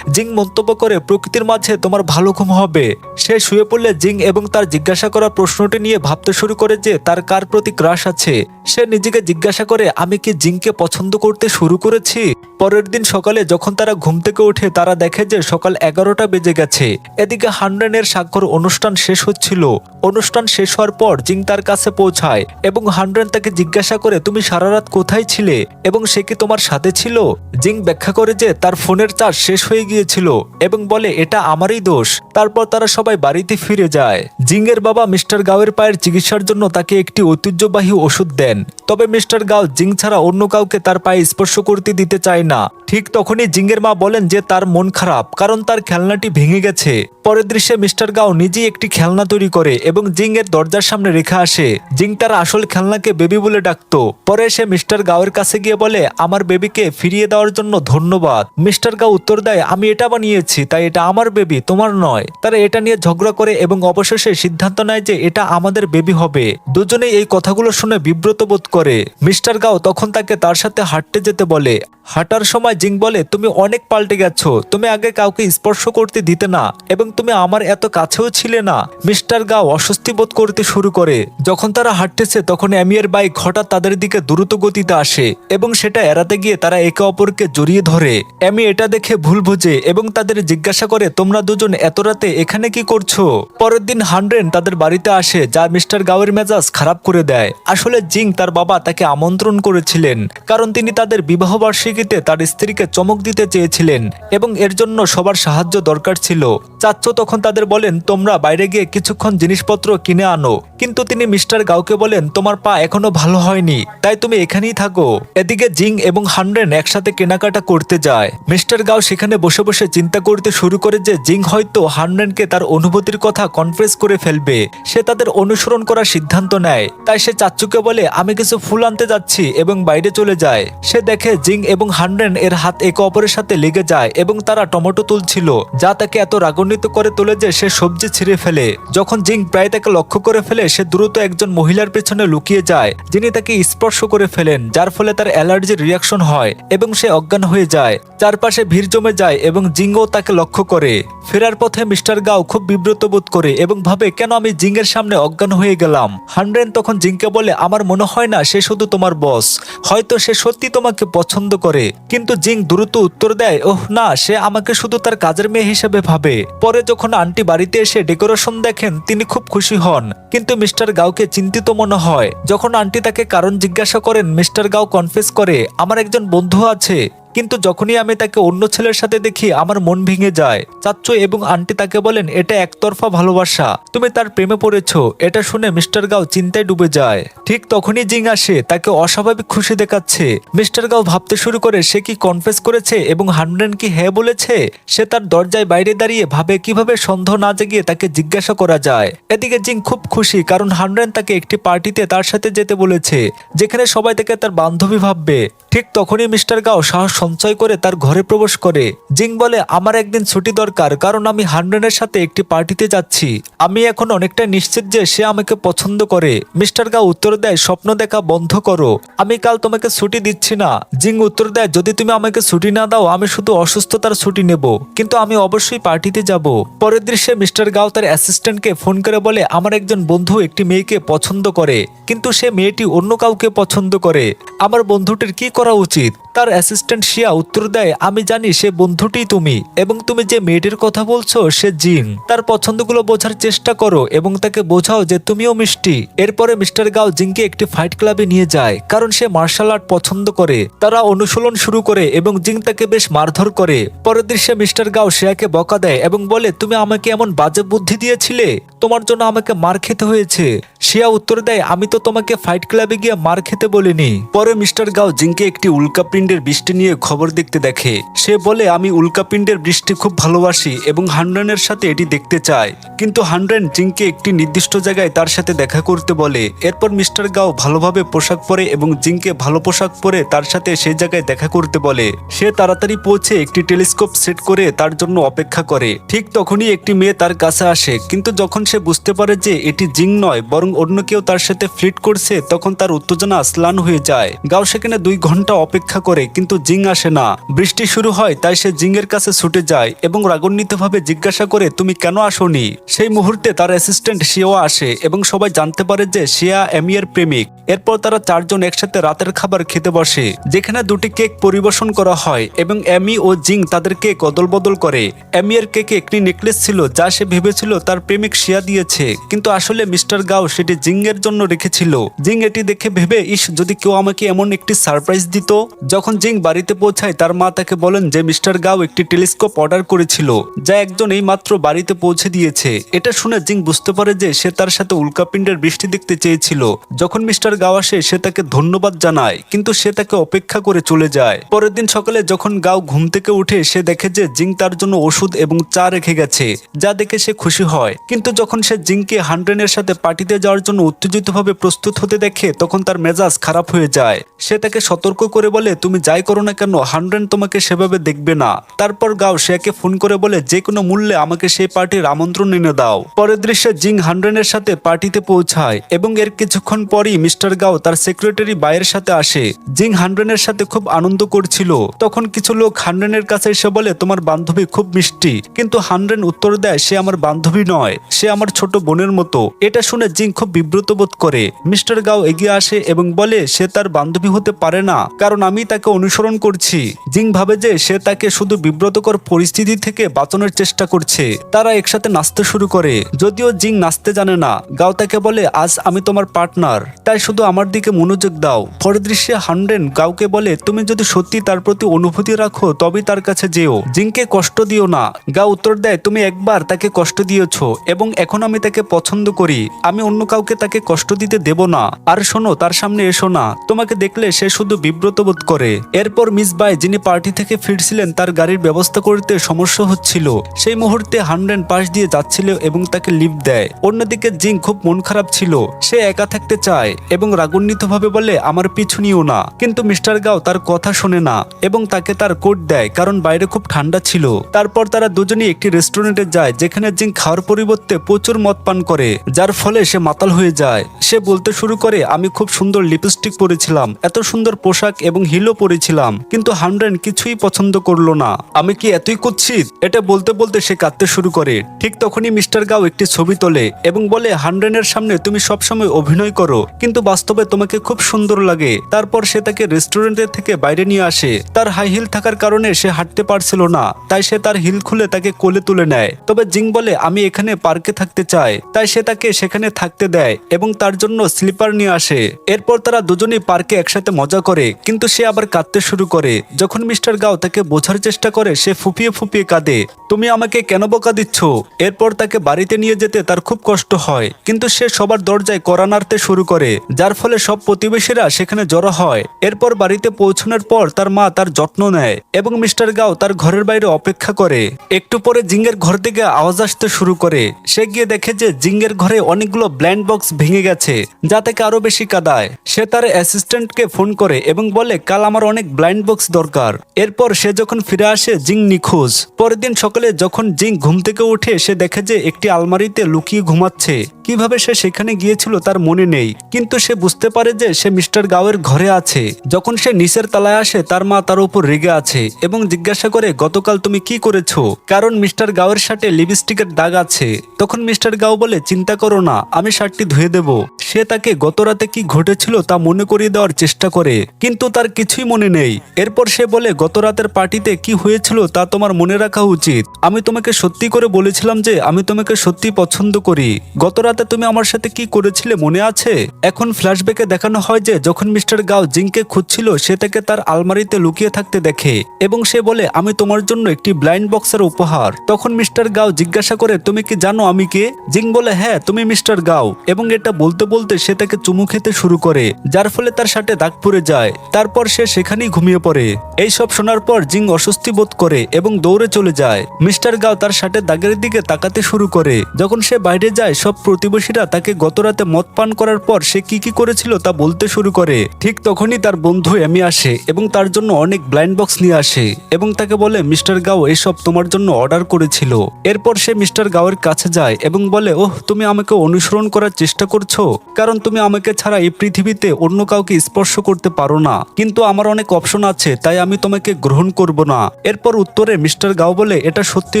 জিং মন্তব্য করে, প্রকৃতির মাঝে তোমার ভালো ঘুম হবে। সে শুয়ে পড়লে জিং এবং তার জিজ্ঞাসা করা প্রশ্নটি নিয়ে ভাবতে শুরু করে যে তার কার প্রতি ক্রাশ আছে। সে নিজেকে জিজ্ঞাসা করে, আমি কি জিংকে পছন্দ করতে শুরু করেছি? পরের দিন সকালে যখন তারা ঘুম থেকে ওঠে, তারা দেখে যে সকাল 11টা বেজে গেছে। এদিকে হান্ড্রেনের স্বাক্ষর অনুষ্ঠান শেষ হচ্ছিল। অনুষ্ঠান শেষ হওয়ার পর জিং তার কাছে পৌঁছায় এবং হান্ড্রেন তাকে জিজ্ঞাসা করে, তুমি সারা রাত কোথায় ছিলে এবং সে কি তোমার সাথে ছিল? জিং ব্যাখ্যা করে যে তার ফোনের চার্জ শেষ হয়ে গিয়েছিল এবং বলে, এটা আমারই দোষ। তারপর তারা সবাই বাড়িতে ফিরে যায়। জিং এর বাবা মিস্টার গাওয়ের পায়ের চিকিৎসার জন্য তাকে একটি ঐতিহ্যবাহী ওষুধ দেন, তবে মিস্টার গাও জিং ছাড়া অন্য কাউকে তার পায়ে স্পর্শ করতে দিতে চায় না। ঠিক তখনই জিং এর মা বলেন যে তার মন খারাপ, কারণ তার খেলনাটি ভেঙে গেছে। পরের দৃশ্যে মিস্টার গাও নিজেই একটি খেলনা তৈরি করে এবং জিং এর দরজার সামনে রেখে আসে। জিং তার আসল খেলনাকে বেবি বলে ডাকতো। পরে সে মিস্টার গাওয়ের কাছে গিয়ে বলে, আমার বেবিকে ফিরিয়ে দেওয়ার জন্য ধন্যবাদ। মিস্টার গাও উত্তর দেয়, আমি এটা বানিয়েছি, তাই এটা আমার বেবি, তোমার নয়। তারা এটা নিয়ে ঝগড়া করে এবং অবশেষে সিদ্ধান্ত নেয় যে এটা আমাদের বেবি হবে। দুজনেই এই কথাগুলো শুনে বিব্রত বোধ করে। মিস্টার গাও তখন তাকে তার সাথে হাঁটতে যেতে বলে। হাঁটার সময় জিং বলে, তুমি অনেক পাল্টে গেছো, তুমি আগে কাউকে স্পর্শ করতে দিতে না এবং তুমি আমার এত কাছেও ছিলে না। মিস্টার গাও অস্বস্তি বোধ করতে শুরু করে। যখন তারা হাঁটতেছে তখন অ্যামিয়ের বাইক হঠাৎ তাদের দিকে দ্রুত গতিতে আসে এবং সেটা এড়াতে গিয়ে তারা একে অপরকে জড়িয়ে ধরে। অ্যামি এটা দেখে ভুল বোঝে এবং তাদের জিজ্ঞাসা করে, তোমরা দুজন এত রাতে এখানে কি করছো? পরের দিন হান্ড্রেন তাদের বাড়িতে আসে, যা মিস্টার গাওয়ের মেজাজ খারাপ করে দেয়। আসলে জিং তার বাবা তাকে আমন্ত্রণ করেছিলেন, কারণ তিনি তাদের বিবাহ বার্ষিকীতে তার স্ত্রী ফ্যামিলিকে চমক দিতে চেয়েছিলেন এবং এর জন্য সবার সাহায্য দরকার ছিল। চাচ্চু তখন তাদের বলেন, তোমরা বাইরে গিয়ে কিছুক্ষণ জিনিসপত্র কিনে আনো, কিন্তু তিনি মিস্টার গাওকে বলেন, তোমার পা এখনো ভালো হয়নি, তাই তুমি এখানেই থাকো। এদিকে জিং এবং হানরেন একসাথে কেনাকাটা করতে যায়। মিস্টার গাও সেখানে বসে বসে চিন্তা করতে শুরু করে যে জিং হয়তো হানরেনকে তার অনুভূতির কথা কনফেস করে ফেলবে। সে তাদের অনুসরণ করার সিদ্ধান্ত নেয়। তাই সে চাচ্চুকে বলে, আমি কিছু ফুল আনতে যাচ্ছি, এবং বাইরে চলে যায়। সে দেখে জিং এবং হানরেন এর হাত একে অপরের সাথে লেগে যায় এবং তারা টমেটো তুলছিল, যা তাকে এত রাগান্বিত করে তোলে যে সে সবজি ছিঁড়ে ফেলে। যখন জিং প্রায় তাকে লক্ষ্য করে ফেলে, সে দ্রুত একজন মহিলার পেছনে লুকিয়ে যায়, যিনি তাকে স্পর্শ করে ফেলেন, যার ফলে তার অ্যালার্জির রিয়াকশন হয় এবং সে অজ্ঞান হয়ে যায়। চারপাশে ভিড় জমে যায় এবং জিংও তাকে লক্ষ্য করে। ফেরার পথে মিস্টার গাও খুব বিব্রত বোধ করে এবং ভাবে, কেন আমি জিংয়ের সামনে অজ্ঞান হয়ে গেলাম। হানরেন তখন জিংকে বলে, আমার মনে হয় না সে শুধু তোমার বস, হয়তো সে সত্যি তোমাকে পছন্দ করে। কিন্তু জিং দ্রুত উত্তর দেয়, ওহ না, সে আমাকে শুধু তার কাজের মেয়ে হিসেবে ভাবে। পরে যখন আন্টি বাড়িতে এসে ডেকোরেশন দেখেন, তিনি খুব খুশি হন, কিন্তু মিস্টার গাওকে চিন্তিত মনে হয়। যখন আন্টি তাকে কারণ জিজ্ঞাসা করেন, মিস্টার গাও কনফেস করে, আমার একজন বন্ধু আছে, কিন্তু যখনই আমি তাকে অন্য ছেলের সাথে দেখি আমার মন ভেঙে যায়। চাচ্চু এবং আন্টি তাকে বলেন, এটা একতরফা ভালোবাসা, তুমি তার প্রেমে পড়েছো। এটা শুনে মিস্টার গাও চিন্তায় ডুবে যায়। ঠিক তখনই জিং আসে, তাকে অস্বাভাবিক খুশি দেখাচ্ছে। মিস্টার গাও ভাবতে শুরু করে সে কি কনফেস করেছে এবং হানরেন কি হ্যাঁ বলেছে। সে তার দরজায় বাইরে দাঁড়িয়ে ভাবে কিভাবে সন্দেহ না জেগে তাকে জিজ্ঞাসা করা যায়। এদিকে জিং খুব খুশি, কারণ হানরেন তাকে একটি পার্টিতে তার সাথে যেতে বলেছে, যেখানে সবাই তাকে তার বান্ধবী ভাববে। ঠিক তখনই মিস্টার গাও সাহস সঞ্চয় করে তার ঘরে প্রবেশ করে। জিং বলে, আমার একদিন ছুটি দরকার, কারণ আমি হানরেনের সাথে একটি পার্টিতে যাচ্ছি। আমি এখন অনেকটা নিশ্চিত যে সে আমাকে পছন্দ করে। মিস্টার গাও উত্তর দেয়, স্বপ্ন দেখা বন্ধ করো, আমি কাল তোমাকে ছুটি দিচ্ছি না। জিং উত্তর দেয়, যদি তুমি আমাকে ছুটি না দাও, আমি শুধু অসুস্থতার ছুটি নেব, কিন্তু আমি অবশ্যই পার্টিতে যাব। পরের দৃশ্যে মিস্টার গাও তার অ্যাসিস্ট্যান্টকে ফোন করে বলে, আমার একজন বন্ধু একটি মেয়েকে পছন্দ করে, কিন্তু সে মেয়েটি অন্য কাউকে পছন্দ করে। আমার বন্ধুটির কি করা উচিত? তার অ্যাসিস্ট্যান্ট শিয়া উত্তর দেয়, আমি জানি সে বন্ধুটি তুমি, এবং তুমি যে মেয়েটির কথা বলছো সে জিং। তার পছন্দগুলো বোঝার চেষ্টা করো এবং তাকে বোঝাও যে তুমিও মিষ্টি। এরপরে মিস্টার গাও জিংকে একটি ফাইট ক্লাবে নিয়ে যায়, কারণ সে মার্শাল আর্ট পছন্দ করে। তারা অনুশীলন শুরু করে এবং জিং তাকে বেশ মারধর করে। পরের দৃশ্যে মিস্টার গাও শিয়াকে বকা দেয় এবং বলে, তুমি আমাকে এমন বাজে বুদ্ধি দিয়েছিলে, তোমার জন্য আমাকে মার খেতে হয়েছে। শিয়া উত্তর দেয়, আমি তো তোমাকে ফাইট ক্লাবে গিয়ে মার খেতে বলিনি। পরে মিস্টার গাও জিংকে একটি উল্কাপিণ্ডের বৃষ্টি নিয়ে খবর দেখতে দেখে। সে বলে, আমি উল্কাপিণ্ডের বৃষ্টি খুব ভালোবাসি এবং হানরেনের সাথে এটি দেখতে চাই। কিন্তু হানরেন জিংকে একটি নির্দিষ্ট জায়গায় তার সাথে দেখা করতে বলে। এরপর মিস্টার গাও ভালোভাবে পোশাক পরে এবং জিংকে ভালো পোশাক পরে তার সাথে সেই জায়গায় দেখা করতে বলে। সে তাড়াতাড়ি পৌঁছে একটি টেলিস্কোপ সেট করে তার জন্য অপেক্ষা করে। ঠিক তখনই একটি মেয়ে তার কাছে আসে, কিন্তু যখন সে বুঝতে পারে যে এটি জিং নয় বরং অন্য কেউ তার সাথে ফ্লিট করছে, তখন তার উত্তেজনা স্লান হয়ে যায়। গাও সেখানে 2 ঘন্টা অপেক্ষা করে, কিন্তু জিং আসে না। বৃষ্টি শুরু হয়, তাই সে জিং এর কাছে ছুটে যায় এবং রাগান্বিতভাবে জিজ্ঞাসা করে, তুমি কেন আসোনি? সেই মুহূর্তে তার অ্যাসিস্ট্যান্ট শিয়া আসে এবং সবাই জানতে পারে যে শিয়া এমির প্রেমিক। এরপর তারা 4 জন একসাথে রাতের খাবার খেতে বসে, যেখানে 2টি কেক পরিবেশন করা হয় এবং এমি ও জিং তাদের কেক অদল বদল করে। এমির কেকে একটি নেকলেস ছিল, যা সে ভেবেছিল তার প্রেমিক শিয়া দিয়েছে, কিন্তু আসলে মিস্টার গাও সেটি জিং এর জন্য রেখেছিল। জিং এটি দেখে ভেবে, ইস, যদি কেউ আমাকে এমন একটি সারপ্রাইজ দিত। যখন জিং বাড়িতে পৌঁছায়, তার মা তাকে বলেন যে মিস্টার গাও একটি টেলিস্কোপ অর্ডার করেছিল, যা একজন এই মাত্র বাড়িতে পৌঁছে দিয়েছে। এটা শুনে জিং বুঝতে পারে যে সে তার সাথে উল্কাপিণ্ডের বৃষ্টি দেখতে চেয়েছিল। যখন মিস্টার গাও আসে, সে তাকে ধন্যবাদ জানায়, কিন্তু সে তাকে অপেক্ষা করে চলে যায়। পরের দিন সকালে যখন গাও ঘুম থেকে উঠে, সে দেখে যে জিং তার জন্য ওষুধ এবং চা রেখে গেছে, যা দেখে সে খুশি হয়। কিন্তু যখন সে জিংকে হানরেনের সাথে পার্টিতে যাওয়ার জন্য উত্তেজিতভাবে প্রস্তুত হতে দেখে, তখন তার মেজাজ খারাপ হয়ে যায়। সে তাকে সতর্ক করে বলে, তুমি যাই করো না কেন, হানরেন তোমাকে সেভাবে দেখবে না। তারপর গাও শিয়াকে ফোন করে বলে, যে কোনো মূল্যে আমাকে সেই পার্টির আমন্ত্রণ এনে দাও। পরের দৃশ্যে জিং হানরেনের সাথে পার্টিতে পৌঁছায় এবং এর কিছুক্ষণ পরই মিস্টার গাও তার সেক্রেটারি বাইয়ের সাথে আসে। জিং হানরেনের সাথে খুব আনন্দ করছিল। তখন কিছু লোক হানরেনের কাছে এসে বলে, তোমার বান্ধবী খুব মিষ্টি, কিন্তু হানরেন উত্তর দেয়, সে আমার বান্ধবী নয়, সে আমার ছোট বোনের মতো। এটা শুনে জিং খুব খুব বিব্রত বোধ করে। মিস্টার গাও এগিয়ে আসে এবং বলে সে তার বান্ধবী হতে পারে না, কারণ আমি তাকে অনুসরণ করছি। জিং ভাবে যে সে তাকে শুধু বিব্রতকর পরিস্থিতি থেকে বাঁচানোর চেষ্টা করছে। তারা একসাথে নাচতে শুরু করে, যদিও জিং নাচতে জানে না। গাও তাকে বলে আজ আমি তোমার পার্টনার, তাই শুধু আমার দিকে মনোযোগ দাও। পরের দৃশ্যে হানডেন গাওকে বলে তুমি যদি সত্যি তার প্রতি অনুভূতি রাখো তবেই তার কাছে যেও, জিংকে কষ্ট দিও না। গাও উত্তর দেয় তুমি একবার তাকে কষ্ট দিয়েছো এবং এখন আমি তাকে পছন্দ করি, আমি অন্য কাউকে তাকে কষ্ট দিতে দেব না। আর শোনো, তার সামনে এসো না, তোমাকে দেখলে সে শুধু বিব্রত বোধ করে। এরপর মিস বাই যিনি পার্টি থেকে ফিরছিলেন তার গাড়ির ব্যবস্থা করতে সমস্যা হচ্ছিল। সেই মুহূর্তে হানডেন পাশ দিয়ে যাচ্ছিল এবং তাকে লিফট দেয়। অন্যদিকে জিং খুব মন খারাপ ছিল, সে একা থাকতে চায় এবং রাগান্বিতভাবে বলে আমার পিছু নিও না। কিন্তু মিস্টার গাও তার কথা শোনে না এবং তাকে তার কোট দেয়, কারণ বাইরে খুব ঠান্ডা ছিল। তারপর তারা দুজনেই একটি রেস্টুরেন্টে যায় যেখানে জিং খাওয়ার পরিবর্তে প্রচুর মদ পান করে, যার ফলে সে মাতাল হয়ে যায়। সে বলতে শুরু করে আমি খুব সুন্দর লিপস্টিক পরেছিলাম, এত সুন্দর পোশাক এবং হিলও পরেছিলাম, কিন্তু হানডেন কিছুই পছন্দ করলো না। আমি কি এতই কুৎসিত? এটা বলতে বলতে সে কাঁদতে শুরু করে। ঠিক তখনই মিস্টার গাও একটি ছবি তোলে এবং বলে হানডেনের সামনে তুমি সবসময় অভিনয় করো, কিন্তু বাস্তবে তোমাকে খুব সুন্দর লাগে। তারপর সে তাকে রেস্টুরেন্টের থেকে বাইরে নিয়ে আসে। তার হাই হিল থাকার কারণে সে হাঁটতে পারছিল না, তাই সে তার হিল খুলে তাকে কোলে তুলে নেয়। তবে জিং বলে আমি এখানে পার্কে থাকতে চাই, তাই সে তাকে সেখানে থাকতে দেয় এবং তার জন্য স্লিপার নিয়ে আসে। এরপর তারা দুজনেই পার্কে একসাথে মজা করে, কিন্তু সে আবার কাঁদতে শুরু করে। যখন মিস্টার গাও তাকে বোঝার চেষ্টা করে সে ফুপিয়ে ফুপিয়ে কাঁদে, তুমি আমাকে কেন বকা দিচ্ছ? এরপর তাকে বাড়িতে নিয়ে যেতে তার খুব কষ্ট হয়, কিন্তু সে সবার দরজায় কড়া নাড়তে শুরু করে, যার ফলে সব প্রতিবেশীরা সেখানে জড়ো হয়। এরপর বাড়িতে পৌঁছানোর পর তার মা তার যত্ন নেয় এবং মিস্টার গাও তার ঘরের বাইরে অপেক্ষা করে। একটু পরে জিংয়ের ঘর থেকে আওয়াজ আসতে শুরু করে। সে গিয়ে দেখে যে জিংয়ের ঘরে অনেকগুলো ব্ল্যান্ড বক্স ভেঙে গেছে, যা তাকে আরো বেশি কাঁদায়। সে তার অ্যাসিস্ট্যান্টকে ফোন করে এবং বলে কাল আমার অনেক ব্লাইন্ড বক্স দরকার। এরপর সে যখন ফিরে আসে জিং নিখোঁজ। পরের দিন সকালে যখন জিং ঘুম থেকে উঠে সে দেখে যে একটি আলমারিতে লুকিয়ে ঘুমাচ্ছে। কিভাবে সে সেখানে গিয়েছিল তার মনে নেই, কিন্তু সে বুঝতে পারে যে সে মিস্টার গাওয়ের ঘরে আছে। যখন সে নিচের তলায় আসে তার মা তার উপর রেগে আছে এবং জিজ্ঞাসা করে গতকাল তুমি কি করেছো, কারণ মিস্টার গাওয়ের শার্টে লিপস্টিকের দাগ আছে। তখন মিস্টার গাও বলে চিন্তা করো না, আমি শার্টটি ধুয়ে দেব। সে তাকে গত রাতে কি ঘটেছিল তা মনে করিয়ে দেওয়ার চেষ্টা করে, কিন্তু তার কিছুই মনে নেই। এরপর সে বলে গত রাতের পার্টিতে কি হয়েছিল তা তোমার মনে রাখা উচিত। আমি তোমাকে সত্যি করে বলেছিলাম যে আমি তোমাকে সত্যি পছন্দ করি। গত রাতে তুমি আমার সাথে কি করেছিলে মনে আছে? এখন ফ্ল্যাশব্যাকে দেখানো হয় যে যখন মিস্টার গাও জিংকে খুঁজছিল সে তাকে তার আলমারিতে লুকিয়ে থাকতে দেখে এবং সে বলে আমি তোমার জন্য একটি ব্লাইন্ড বক্সের উপহার। তখন মিস্টার গাও জিজ্ঞাসা করে তুমি কি জানো আমি কে? জিং বলে হ্যাঁ তুমি মিস্টার গাও, এবং এটা বলতে বলতে সে তাকে চুমু খেতে শুরু করে, যার ফলে তার শার্টে দাগ পড়ে যায়। তারপর সে সেখানেই ঘুমিয়ে পড়ে। এই সব শোনার পর জিং অস্বস্তি বোধ করে এবং দৌড়ে চলে যায়। মিস্টার গাও তার শার্টের দাগের দিকে তাকাতে শুরু করে। যখন সে বাইরে যায় সব প্রতিবেশীরা তাকে গতরাতে মদ পান করার পর সে কি কি করেছিল তা বলতে শুরু করে। ঠিক তখনই তার বন্ধু এমি আসে এবং তার জন্য অনেক ব্লাইন্ড বক্স নিয়ে আসে এবং তাকে বলে মিস্টার গাও এসব তোমার জন্য অর্ডার করেছিল। এরপর সে মিস্টার গাওয়ের কাছে যায় এবং বলে ওহ তুমি আমাকে অনুসরণ করার চেষ্টা করছো, কারণ তুমি আমাকে ছাড়া এই পৃথিবীতে অন্য কাউকে স্পর্শ করতে পারো না, কিন্তু আমার অনেক অপশন আছে তাই আমি তোমাকে গ্রহণ করব না। এরপর উত্তরে মিস্টার গাও বলে এটা সত্যি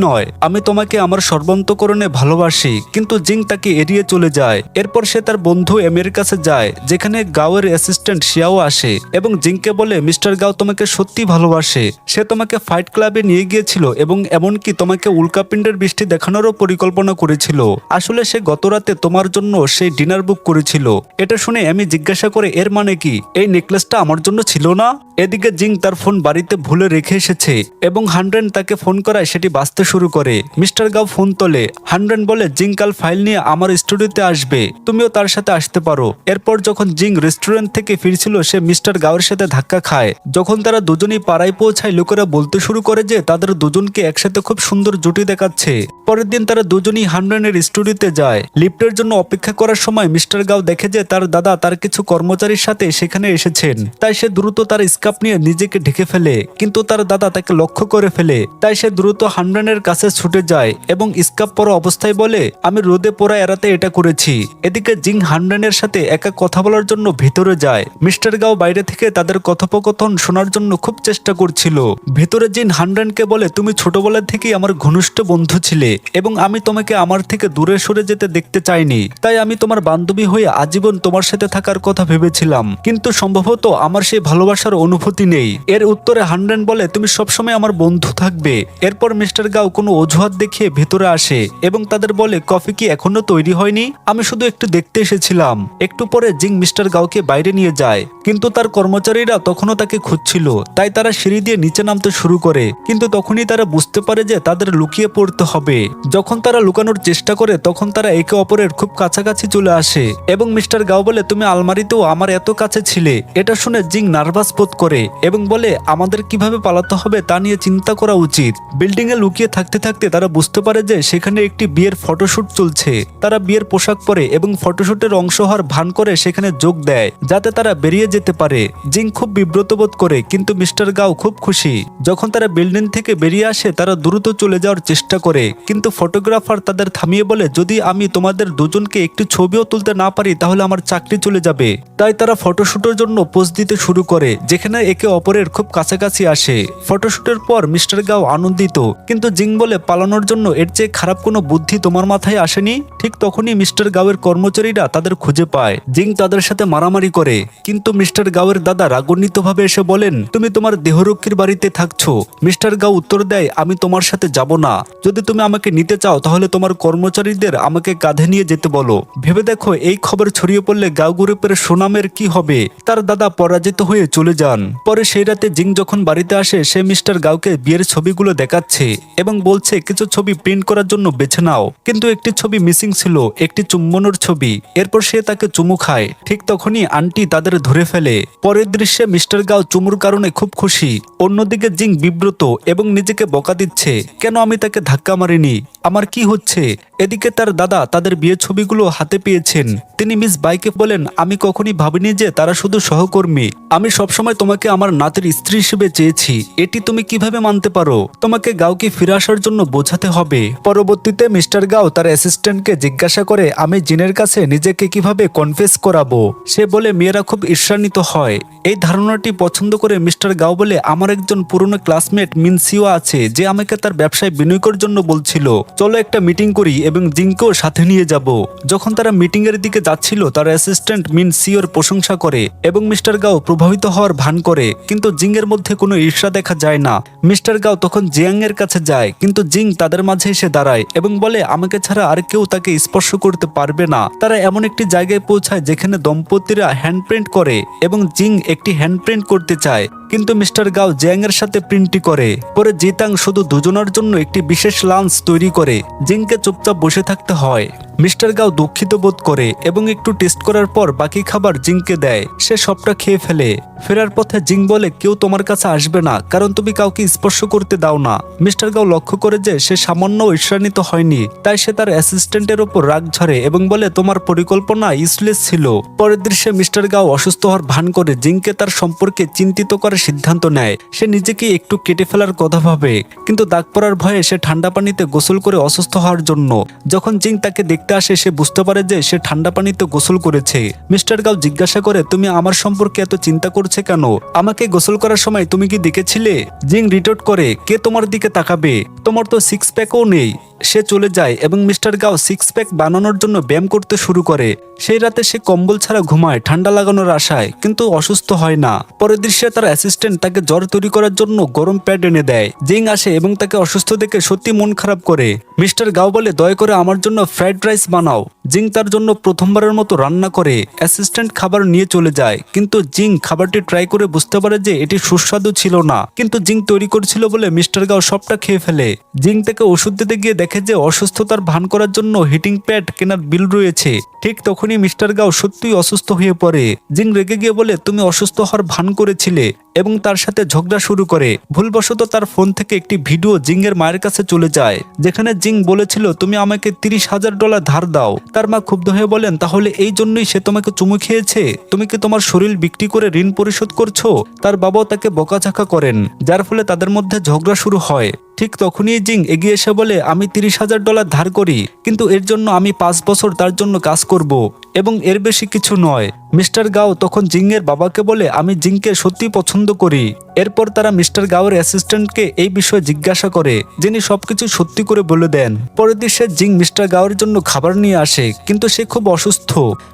নয়, আমি তোমাকে আমার সর্বান্তকরণে ভালোবাসি, কিন্তু জিং তাকে এড়িয়ে চলে যায়। এরপর সে তার বন্ধু এমের কাছে যায় যেখানে গাওয়ের অ্যাসিস্ট্যান্ট শিয়াও আসে এবং জিংকে বলে মিস্টার গাও তোমাকে সত্যি ভালোবাসে, সে তোমাকে ফাইট ক্লাবে নিয়ে গিয়েছিল এবং এমনকি তোমাকে উল্কাপিণ্ডের বৃষ্টি দেখানোরও পরিকল্পনা করেছিল। আসলে সে গতরাতে তোমার জন্য সেই ডিনার বুক করেছিল। এটা শুনে আমি জিজ্ঞাসা করে এর মানে কি, এই নেকলেসটা আমার জন্য ছিল না? এদিকে জিং তার ফোন বাড়িতে ভুলে রেখে এসেছে এবং হানড্রেন তাকে ফোন করায় সেটি বাজতে শুরু করে। মিস্টার গাও ফোন তোলে। হানড্রেন বলে জিং কাল ফাইল নিয়ে আমার স্টুডিওতে আসবে, তুমিও তার সাথে আসতে পারো। এরপর যখন জিং রেস্টুরেন্ট থেকে ফিরছিল সে মিস্টার গাওয়ের সাথে ধাক্কা খায়। যখন তারা দুজনেই পাড়ায় পৌঁছায় লোকেরা বলতে শুরু করে যে তাদের দুজনকে একসাথে খুব সুন্দর জুটি দেখাচ্ছে। পরের দিন তারা দুজনই হানড্রেনের স্টুডিওতে যায়। লিফটের জন্য অপেক্ষা করার সময় মিস্টার গাও দেখে যে তার দাদা তার কিছু কর্মচারীর সাথে সেখানে এসেছেন, তাই সে দ্রুত তার স্কার্ফ নিয়ে নিজেকে ঢেকে ফেলে, কিন্তু তার দাদা তাকে লক্ষ্য করে ফেলে। তাই সে দ্রুত হানড্রেনের কাছে ছুটে যায় এবং স্কার্ফ পরা অবস্থায় বলে আমি রোদে পোড়া এড়াতে সাথে এটা করেছি। এদিকে জিং হানড্রেনের সাথে একা কথা বলার জন্য ভেতরে যায়। মিস্টার গাও বাইরে থেকে তাদের কথোপকথন শোনার জন্য খুব চেষ্টা করছিল। ভেতরে জিন হানড্রেনকে বলে, তুমি ছোটবেলা থেকেই আমার ঘনিষ্ঠ বন্ধু ছিলে এবং আমি তোমাকে আমার থেকে দূরে সরে যেতে দেখতে চাইনি, তাই আমি তোমার বান্ধবী হয়ে আজীবন তোমার সাথে থাকার কথা ভেবেছিলাম, কিন্তু সম্ভবত আমার সেই ভালোবাসার অনুভূতি নেই। এর উত্তরে হানড্রেন বলে, তুমি সবসময় আমার বন্ধু থাকবে। এরপর মিস্টার গাও কোনো অজুহাত দেখিয়ে ভেতরে আসে এবং তাদের বলে, কফি কি এখনো তৈরি হয়নি? আমি শুধু একটু দেখতে এসেছিলাম। একটু পরে জিং মিস্টার গাওকে বাইরে নিয়ে যায়, কিন্তু তার কর্মচারীরা তখনও তাকে খুঁজছিল, তাই তারা সিঁড়ি দিয়ে নিচে নামতে শুরু করে। কিন্তু তখনই তারা বুঝতে পারে যে তাদের লুকিয়ে পড়তে হবে। যখন তারা লুকানোর চেষ্টা করে তখন তারা একে অপরের খুব কাছাকাছি চলে আসে এবং মিস্টার গাও বলে, তুমি আলমারিতেও আমার এত কাছে ছিলে। এটা শুনে জিং নার্ভাস বোধ করে এবং বলে, আমাদের কিভাবে পালাতে হবে তা নিয়ে চিন্তা করা উচিত। বিল্ডিং এ লুকিয়ে থাকতে থাকতে তারা বুঝতে পারে যে সেখানে একটি বিয়ের ফটোশুট চলছে। তারা বিয়ের পোশাক পরে এবং ফটোশুটের অংশ হওয়ার ভান করে সেখানে যোগ দেয় যাতে তারা বেরিয়ে যেতে পারে। জিং খুব বিব্রত বোধ করে, কিন্তু মিস্টার গাও খুব খুশি। যখন তারা বিল্ডিং থেকে বেরিয়ে আসে তারা দ্রুত চলে যাওয়ার চেষ্টা করে, কিন্তু ফটোগ্রাফার তাদের থামিয়ে বলে, যদি আমি তোমাদের দুজনকে একটি ছবিও তুলতে না পারি তাহলে আমার চাকরি চলে যাবে। তাই তারা ফটোশুটের জন্য পোজ দিতে শুরু করে, যেখানে একে অপরের খুব কাছাকাছি আসে। ফটোশুটের পর মিস্টার গাও আনন্দিত, কিন্তু জিং বলে, পালানোর জন্য এর চেয়ে খারাপ কোনো বুদ্ধি তোমার মাথায় আসেনি? ঠিক তখনই মিস্টার গাওয়ের কর্মচারীরা তাদের খুঁজে পায়। জিং তাদের সাথে মারামারি করে, কিন্তু মিস্টার গাওয়ের দাদা রাগান্বিতভাবে এসে বলেন, তুমি তোমার দেহরক্ষীর বাড়িতে থাকছো। মিস্টার গাও উত্তর দেয়, আমি তোমার সাথে যাব না। যদি তুমি আমাকে নিতে চাও তাহলে তোমার কর্মচারীদের আমাকে কাঁধে নিয়ে যেতে বলো। ভেবে দেখো, এই খবর ছড়িয়ে পড়লে গাও গ্রুপের সুনামের কি হবে? তার দাদা পরাজিত হয়ে চলে যান। পরে সেই রাতে জিং যখন বাড়িতে আসে সে মিস্টার গাওকে বিয়ের ছবিগুলো দেখাচ্ছে এবং বলছে, কিছু ছবি প্রিন্ট করার জন্য বেছে নাও। কিন্তু একটি ছবি মিসিং ছিল, একটি চুম্বনের ছবি। এরপর সে তাকে চুমু খায়। ঠিক তখনই আন্টি তাদের ধরে ফেলে। পরের দৃশ্যে মিস্টার গাও চুমুর কারণে খুব খুশি। অন্যদিকে জিং বিব্রত এবং নিজেকে বকা দিচ্ছে, কেন আমি তাকে ধাক্কা মারিনি, আমার কি হচ্ছে? এদিকে তার দাদা তাদের বিয়ে ছবিগুলো হাতে পেয়েছেন। তিনি মিস বাইকে বলেন, আমি কখনই ভাবিনি যে তারা শুধু সহকর্মী। আমি সবসময় তোমাকে আমার নাতের স্ত্রী হিসেবে চেয়েছি। এটি তুমি কিভাবে মানতে পারো? তোমাকে গাওকে ফিরে আসার জন্য বোঝাতে হবে। পরবর্তীতে মিস্টার গাও তার অ্যাসিস্ট্যান্টকে জিজ্ঞাসা করে, আমি জিনের কাছে নিজেকে কিভাবে কনফেস করাবো? সে বলে, মেয়েরা খুব ঈর্ষান্বিত হয়। এই ধারণাটি পছন্দ করে মিস্টার গাও বলে, আমার একজন পুরনো ক্লাসমেট মিনসিও আছে যে আমাকে তার ব্যবসায় বিনিয়োগের জন্য বলছিল, চলো একটা মিটিং করি এবং জিংকেও সাথে নিয়ে যাব। যখন তারা মিটিং এর দিকে যাচ্ছিল তার অ্যাসিস্ট্যান্ট মিনসিওর প্রশংসা করে এবং মিস্টার গাও প্রভাবিত হওয়ার ভান করে, কিন্তু জিং এর মধ্যে কোনো ঈর্ষা দেখা যায় না। মিস্টার গাও তখন জিয়াং এর কাছে যায়, কিন্তু জিং তাদের মাঝে এসে দাঁড়ায় এবং বলে, আমাকে ছাড়া আর কেউ তাকে স্পর্শ করতে পারবে না। তারা এমন একটি জায়গায় পৌঁছায় যেখানে দম্পতিরা হ্যান্ডপ্রিন্ট করে এবং জিং একটি হ্যান্ডপ্রিন্ট করতে চায়, কিন্তু মিস্টার গাও জিয়াং এর সাথে প্রিন্টটি করে। পরে জিতাং শুধু দুজনের জন্য একটি বিশেষ লাঞ্চ তৈরি করে। জিংকে চুপচাপ বসে থাকতে হয়। মিস্টার গাও দুঃখিত বোধ করে এবং একটু টেস্ট করার পর বাকি খাবার জিংকে দেয়। সে সবটা খেয়ে ফেলে। ফেরার পথে জিং বলে, কেউ তোমার কাছে আসবে না কারণ তুমি কাউকে স্পর্শ করতে দাও না। মিস্টার গাও লক্ষ্য করে যে সে সামান্য ঈর্ষান্বিত হয়নি, তাই সে তার অ্যাসিস্ট্যান্টের ওপর রাগ ঝরে এবং বলে, তোমার পরিকল্পনা ইউজলেস ছিল। পরের দৃশ্যে মিস্টার গাও অসুস্থ হওয়ার ভান করে জিংকে তার সম্পর্কে চিন্তিত করার সিদ্ধান্ত নেয়। সে নিজেকে একটু কেটে ফেলার কথা ভাবে, কিন্তু দাগ পড়ার ভয়ে সে ঠান্ডা পানিতে গোসল করে অসুস্থ হওয়ার জন্য। যখন জিং তাকে দেখতে আসে সে বুঝতে পারে যে সে ঠান্ডা পানিতে গোসল করেছে। মিস্টার গাও জিজ্ঞাসা করে, তুমি আমার সম্পর্কে এত চিন্তা করছে কেন? আমাকে গোসল করার সময় তুমি কি দেখেছিলে? জিং রিটোর্ট করে, কে তোমার দিকে তাকাবে? তোমার তো সিক্স প্যাকও নেই। সে চলে যায় এবং মিস্টার গাও সিক্স প্যাক বানানোর জন্য ব্যায়াম করতে শুরু করে। সেই রাতে সে কম্বল ছাড়া ঘুমায় ঠান্ডা লাগানোর আশায়, কিন্তু অসুস্থ হয় না। পরের দৃশ্যে তার অ্যাসিস্ট্যান্ট তাকে জ্বর তৈরি করার জন্য গরম প্যাড এনে দেয়। জিং আসে এবং তাকে অসুস্থ দেখে সত্যি মন খারাপ করে। মিস্টার গাও বলে, দয়া করে আমার জন্য ফ্রাইড রাইস বানাও। জিং তার জন্য প্রথমবারের মতো রান্না করে। অ্যাসিস্ট্যান্ট খাবার নিয়ে চলে যায়, কিন্তু জিং খাবারটি ট্রাই করে বুঝতে পারে যে এটি সুস্বাদু ছিল না, কিন্তু জিং তৈরি করেছিল বলে মিস্টার গাও সবটা খেয়ে ফেলে। জিং তাকে ওষুধ দিতে গিয়ে দেখে যে অসুস্থতার ভান করার জন্য হিটিং প্যাড কেনার বিল রয়েছে। ঠিক তখনই মিস্টার গাও সত্যিই অসুস্থ হয়ে পড়ে। জিং রেগে গিয়ে বলে, তুমি অসুস্থ হওয়ার ভান করেছিলে এবং তার সাথে ঝগড়া শুরু করে। ভুলবশত তার ফোন থেকে একটি ভিডিও জিং এর মায়ের কাছে চলে যায়, যেখানে জিং বলেছিল, তুমি আমাকে $30,000 ধার দাও। তার মা ক্ষুব্ধ হয়ে বলেন, তাহলে এই জন্যই সে তোমাকে চুমু খেয়েছে? তুমি কি তোমার শরীর বিক্রি করে ঋণ পরিশোধ করছো? তার বাবাও তাকে বকাঝকা করেন, যার ফলে তাদের মধ্যে ঝগড়া শুরু হয়। ঠিক তখনই জিং এগিয়ে এসে বলে আমি $30,000 ধার করি, কিন্তু এর জন্য আমি 5 বছর তার জন্য কাজ করব এবং এর বেশি কিছু নয়। মিস্টার গাও তখন জিংয়ের বাবাকে বলে আমি জিংকে সত্যি পছন্দ করি। এরপর তারা মিস্টার গাওয়ের অ্যাসিস্ট্যান্টকে এই বিষয়ে জিজ্ঞাসা করে, যিনি সবকিছু সত্যি করে বলে দেন। পরের দিন সে জিং মিস্টার গাওয়ের জন্য খাবার নিয়ে আসে, কিন্তু সে খুব অসুস্থ।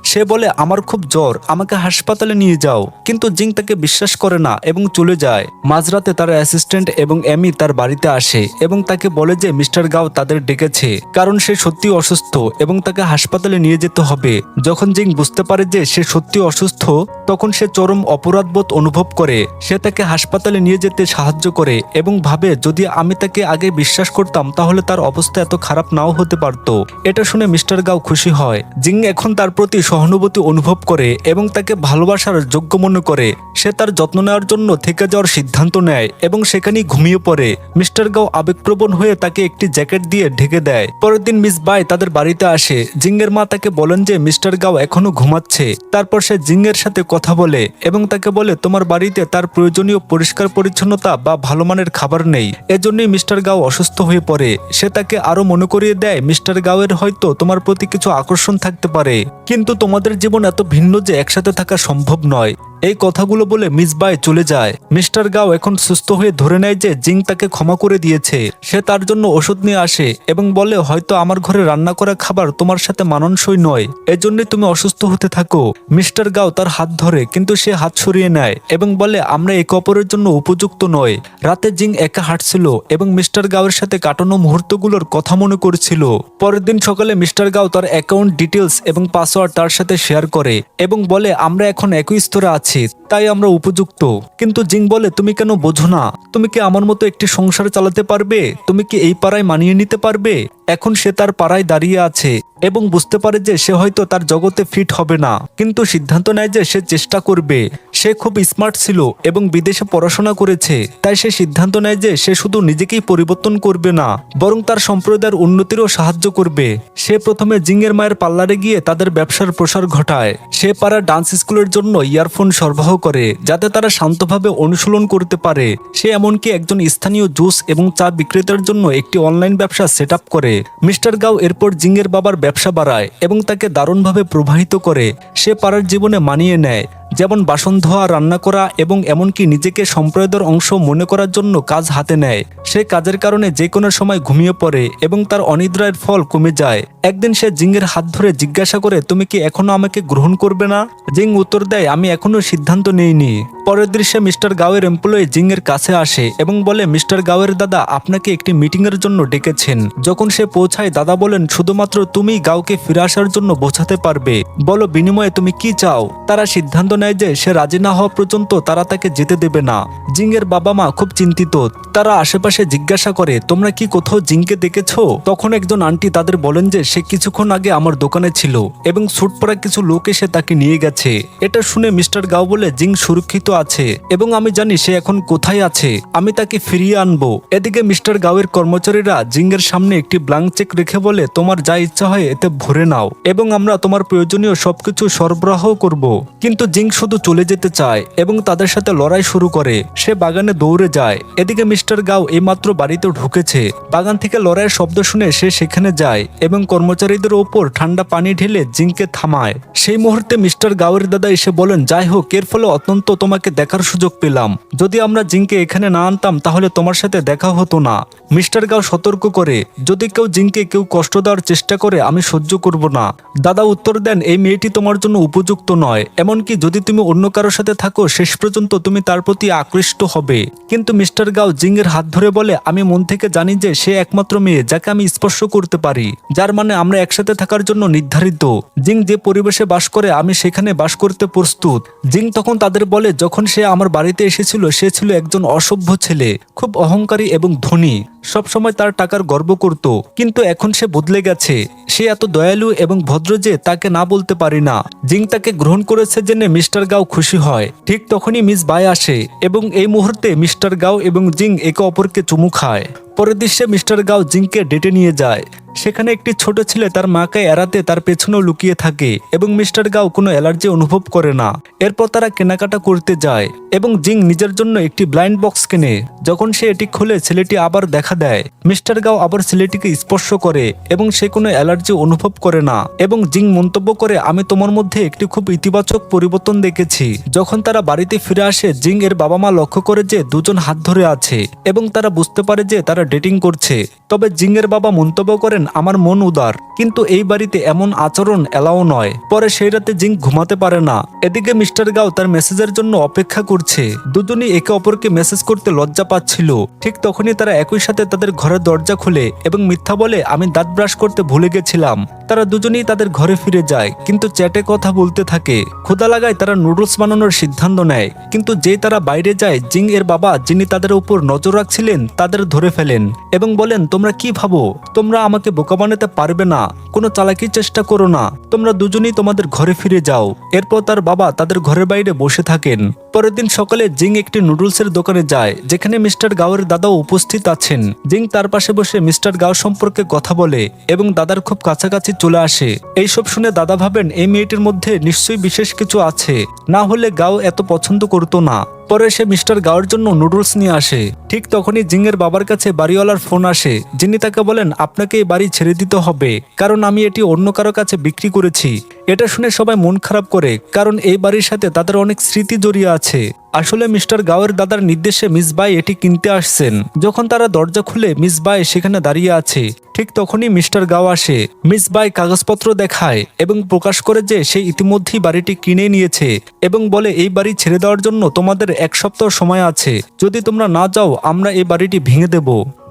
সে বলে আমার খুব জ্বর, আমাকে হাসপাতালে নিয়ে যাও, কিন্তু জিং তাকে বিশ্বাস করে না এবং চলে যায়। মাঝরাতে তার অ্যাসিস্ট্যান্ট এবং এমি তার বাড়িতে আসে এবং তাকে বলে যে মিস্টার গাও তাদের ডেকেছে, কারণ সে সত্যি অসুস্থ এবং তাকে হাসপাতালে নিয়ে যেতে হবে। যখন জিং বুঝতে পারে যে সে সত্যি অসুস্থ, তখন সে চরম অপরাধবোধ অনুভব করে। সে তাকে হাসপাতালে নিয়ে যেতে সাহায্য করে এবং ভাবে যদি আমি তাকে আগে বিশ্বাস করতাম তাহলে তার অবস্থা এত খারাপ নাও হতে পারত। এটা শুনে মিস্টার গাও খুশি হয়। জিং এখন তার প্রতি সহানুভূতি অনুভব করে এবং তাকে ভালোবাসার যোগ্য মনে করে। সে তার যত্ন নেওয়ার জন্য থেকে যাওয়ার সিদ্ধান্ত নেয় এবং সেখানেই ঘুমিয়ে পড়ে। মিস্টার গাও আবেগপ্রবণ হয়ে তাকে একটি জ্যাকেট দিয়ে ঢেকে দেয়। পরের দিন মিস বাই তাদের বাড়িতে আসে। জিংয়ের মা তাকে বলেন যে মিস্টার গাও এখনো ঘুমাচ্ছে। তারপর সে জিংয়ের সাথে কথা বলে এবং তাকে বলে তোমার বাড়িতে তার প্রয়োজনীয় পরিষ্কার পরিচ্ছন্নতা বা ভালো মানের খাবার নেই, এজন্যই মিস্টার গাও অসুস্থ হয়ে পড়ে। সে তাকে আরো মনে করিয়ে দেয় মিস্টার গাওয়ের হয়তো তোমার প্রতি কিছু আকর্ষণ থাকতে পারে, কিন্তু তোমাদের জীবন এত ভিন্ন যে একসাথে থাকা সম্ভব নয়। এই কথাগুলো বলে মিস বাই চলে যায়। মিস্টার গাও এখন সুস্থ হয়ে ধরে নেয় যে জিং তাকে ক্ষমা করে দিয়েছে। সে তার জন্য ওষুধ নিয়ে আসে এবং বলে হয়তো আমার ঘরে রান্না করা খাবার তোমার সাথে মানানসই নয়, এজন্যই তুমি অসুস্থ হতে থাকো। মিস্টার গাও তার হাত ধরে, কিন্তু সে হাত সরিয়ে নেয় এবং বলে আমরা একে অপরের জন্য উপযুক্ত নয়। রাতে জিং একা হাঁটছিল এবং মিস্টার গাওয়ের সাথে কাটানো মুহূর্তগুলোর কথা মনে করছিল। পরের দিন সকালে মিস্টার গাও তার অ্যাকাউন্ট ডিটেলস এবং পাসওয়ার্ড তার সাথে শেয়ার করে এবং বলে আমরা এখন একই স্তরে আছি, তাই আমরা উপযুক্ত। কিন্তু জিং বলে তুমি কেন বোঝো না? তুমি কি আমার মতো একটি সংসার চালাতে পারবে? তুমি কি এই পাড়ায় মানিয়ে নিতে পারবে? এখন সে তার পাড়ায় দাঁড়িয়ে আছে এবং বুঝতে পারে যে সে হয়তো তার জগতে ফিট হবে না, কিন্তু সিদ্ধান্ত নেয় যে সে চেষ্টা করবে। সে খুব স্মার্ট ছিল এবং বিদেশে পড়াশোনা করেছে, তাই সে সিদ্ধান্ত নেয় যে সে শুধু নিজেকেই পরিবর্তন করবে না, বরং তার সম্প্রদায়ের উন্নতিরও সাহায্য করবে। সে প্রথমে জিংয়ের মায়ের পার্লারে গিয়ে তাদের ব্যবসার প্রসার ঘটায়। সে পাড়ার ডান্স স্কুলের জন্য ইয়ারফোন সরবরাহ করে, যাতে তারা শান্তভাবে অনুশীলন করতে পারে। সে এমনকি একজন স্থানীয় জুস এবং চা বিক্রেতার জন্য একটি অনলাইন ব্যবসা সেট আপ করে। মিস্টার গাও এরপর জিংয়ের বাবার ব্যবসা বাড়ায় এবং তাকে দারুণভাবে প্রভাবিত করে। সে পাড়ার জীবনে মানিয়ে নেয়, যেমন বাসন ধোয়া, রান্না করা এবং এমনকি নিজেকে সম্প্রদায়ের অংশ মনে করার জন্য কাজ হাতে নেয়। সে কাজের কারণে যে কোনো সময় ঘুমিয়ে পড়ে এবং তার অনিদ্রার ফল কমে যায়। একদিন সে জিংয়ের হাত ধরে জিজ্ঞাসা করে তুমি কি এখনো আমাকে গ্রহণ করবে না? জিং উত্তর দেয় আমি এখনো সিদ্ধান্ত নেইনি। পরের দৃশ্যে মিস্টার গাওয়ের এমপ্লয়ি জিংয়ের কাছে আসে এবং বলে মিস্টার গাওয়ের দাদা আপনাকে একটি মিটিং এর জন্য ডেকেছেন। যখন সে পৌঁছায় দাদা বলেন শুধুমাত্র তুমি গাওকে ফিরে আসার জন্য বোঝাতে পারবে, বলো বিনিময়ে তুমি কি চাও। তারা সিদ্ধান্ত নেয় যে সে রাজি না হওয়া পর্যন্ত তারা তাকে যেতে দেবে না। জিংয়ের বাবা মা খুব চিন্তিত। তারা আশেপাশে জিজ্ঞাসা করে তোমরা কি কোথাও জিংকে দেখেছো? তখন একজন আন্টি তাদের বলেন যে সে কিছুক্ষণ আগে আমার দোকানে ছিল এবং স্যুট পরা কিছু লোক এসে তাকে নিয়ে গেছে। এটা শুনে মিস্টার গাও বলে জিং সুরক্ষিত আছে এবং আমি জানি সে এখন কোথায় আছে, আমি তাকে ফিরিয়ে আনবো। এদিকে মিস্টার গাওয়ের কর্মচারীরা জিংয়ের সামনে একটি ব্ল্যাঙ্ক চেক রেখে বলে তোমার যা ইচ্ছা হয় এতে ভরে নাও এবং আমরা তোমার প্রয়োজনীয় সবকিছু সরবরাহ করব। কিন্তু জিং শুধু চলে যেতে চায় এবং তাদের সাথে লড়াই শুরু করে। সে বাগানে দৌড়ে যায়। এদিকে মিস্টার গাও এইমাত্র বাড়িতে ঢুকেছে। বাগান থেকে লড়াইয়ের শব্দ শুনে সে সেখানে যায় এবং কর্মচারীদের ওপর ঠান্ডা পানি ঢেলে জিংকে থামায়। সেই মুহূর্তে মিস্টার গাওয়ের দাদা এসে বলেন যাই হোক, এর ফলে অত্যন্ত তোমাকে দেখার সুযোগ পেলাম। যদি আমরা জিংকে এখানে না আনতাম তাহলে তোমার সাথে দেখা হতো না। মিস্টার গাও সতর্ক করে যদি জিংকে কেউ কষ্ট দেওয়ার চেষ্টা করে আমি সহ্য করব না। দাদা উত্তর দেন এই মেয়েটি তোমার জন্য উপযুক্ত নয়, এমনকি যদি তুমি অন্য কারোর সাথে থাকো শেষ পর্যন্ত তুমি তার প্রতি আকৃষ্ট হবে। কিন্তু মিস্টার গাও জিংয়ের হাত ধরে বলে আমি মন থেকে জানি যে সে একমাত্র মেয়ে যাকে আমি স্পর্শ করতে পারি, যার মানে আমরা একসাথে থাকার জন্য নির্ধারিত। জিং যে পরিবেশে বাস করে আমি সেখানে বাস করতে প্রস্তুত। জিং তখন তাদের বলে যখন সে আমার বাড়িতে এসেছিল সে ছিল একজন অসভ্য ছেলে, খুব অহংকারী এবং ধনী, সবসময় তার টাকার গর্ব করত, কিন্তু এখন সে বদলে গেছে। সে এত দয়ালু এবং ভদ্র যে তাকে না বলতে পারি না। জিং তাকে গ্রহণ করেছে জেনে মিস্টার গাও খুশি হয়। ঠিক তখনই মিস বাই আসে এবং এই মুহূর্তে মিস্টার গাও এবং জিং একে অপরকে চুমু খায়। পরের দৃশ্যে মিস্টার গাও জিংকে ডেটে নিয়ে যায়। সেখানে একটি ছোট ছেলে তার মাকে এড়াতে তার পেছনেও লুকিয়ে থাকে এবং মিস্টার গাও কোনো অ্যালার্জি অনুভব করে না। এরপর তারা কেনাকাটা করতে যায় এবং জিং নিজের জন্য একটি ব্লাইন্ড বক্স কেনে। যখন সে এটি খুলে ছেলেটি আবার দেখা দেয়। মিস্টার গাও আবার ছেলেটিকে স্পর্শ করে এবং সে কোনো অ্যালার্জি অনুভব করে না এবং জিং মন্তব্য করে, আমি তোমার মধ্যে একটি খুব ইতিবাচক পরিবর্তন দেখেছি। যখন তারা বাড়িতে ফিরে আসে, জিং এর বাবা মা লক্ষ্য করে যে দুজন হাত ধরে আছে এবং তারা বুঝতে পারে যে তারা ডেটিং করছে। তবে জিং এর বাবা মন্তব্য করেন, আমার মন উদার, কিন্তু এই বাড়িতে এমন আচরণ এলাও নয়। পরে সেই রাতে জিং ঘুমাতে পারে না। এদিকে মিস্টার গাও তার মেসেজের জন্য অপেক্ষা করছে। দুজনই একে অপরকে মেসেজ করতে লজ্জা পাচ্ছিল। ঠিক তখনই তারা একই সাথে তাদের ঘরের দরজা খুলে এবং মিথ্যা বলে, আমি দাঁত ব্রাশ করতে ভুলে গেছিলাম। তারা দুজনেই তাদের ঘরে ফিরে যায়, কিন্তু চ্যাটে কথা বলতে থাকে। ক্ষুধা লাগায় তারা নুডলস বানানোর সিদ্ধান্ত নেয়, কিন্তু যেই তারা বাইরে যায়, জিং এর বাবা যিনি তাদের উপর নজর রাখছিলেন তাদের ধরে ফেলেন এবং বলেন, তোমরা কি ভাবো তোমরা আমাকে বোকা বানাতে পারবে না? কোনো চালাকির চেষ্টা করো না, তোমরা দুজনেই তোমাদের ঘরে ফিরে যাও। এরপর তার বাবা তাদের ঘরের বাইরে বসে থাকেন। পরের দিন সকালে জিং একটি নুডলসের দোকানে যায়, যেখানে মিস্টার গাওয়ের দাদাও উপস্থিত আছেন। জিং তার পাশে বসে মিস্টার গাও সম্পর্কে কথা বলে এবং দাদার খুব কাছাকাছি চলে আসে। এইসব শুনে দাদা ভাবেন, এই মেয়েটির মধ্যে নিশ্চয়ই বিশেষ কিছু আছে, না হলে গাও এত পছন্দ করতো না। পরে সে মিস্টার গাওয়ের জন্য নুডলস নিয়ে আসে। ঠিক তখনই জিং এর বাবার কাছে বাড়িওয়ালার ফোন আসে, যিনি তাকে বলেন, আপনাকে এই বাড়ি ছেড়ে দিতে হবে, কারণ আমি এটি অন্য কারো কাছে বিক্রি করেছি। এটা শুনে সবাই মন খারাপ করে, কারণ এই বাড়ির সাথে তাদের অনেক স্মৃতি জড়িয়ে আছে। আসলে মিস্টার গাওয়ের দাদার নির্দেশে মিস বাই এটি কিনতে আসছেন। যখন তারা দরজা খুলে মিস বাই সেখানে দাঁড়িয়ে আছে। ঠিক তখনই মিস্টার গাও আসে। মিস বাই কাগজপত্র দেখায় এবং প্রকাশ করে যে সে ইতিমধ্যেই বাড়িটি কিনে নিয়েছে এবং বলে, এই বাড়ি ছেড়ে দেওয়ার জন্য তোমাদের 1 সপ্তাহ সময় আছে। যদি তোমরা না যাও, আমরা এই বাড়িটি ভেঙে দেব।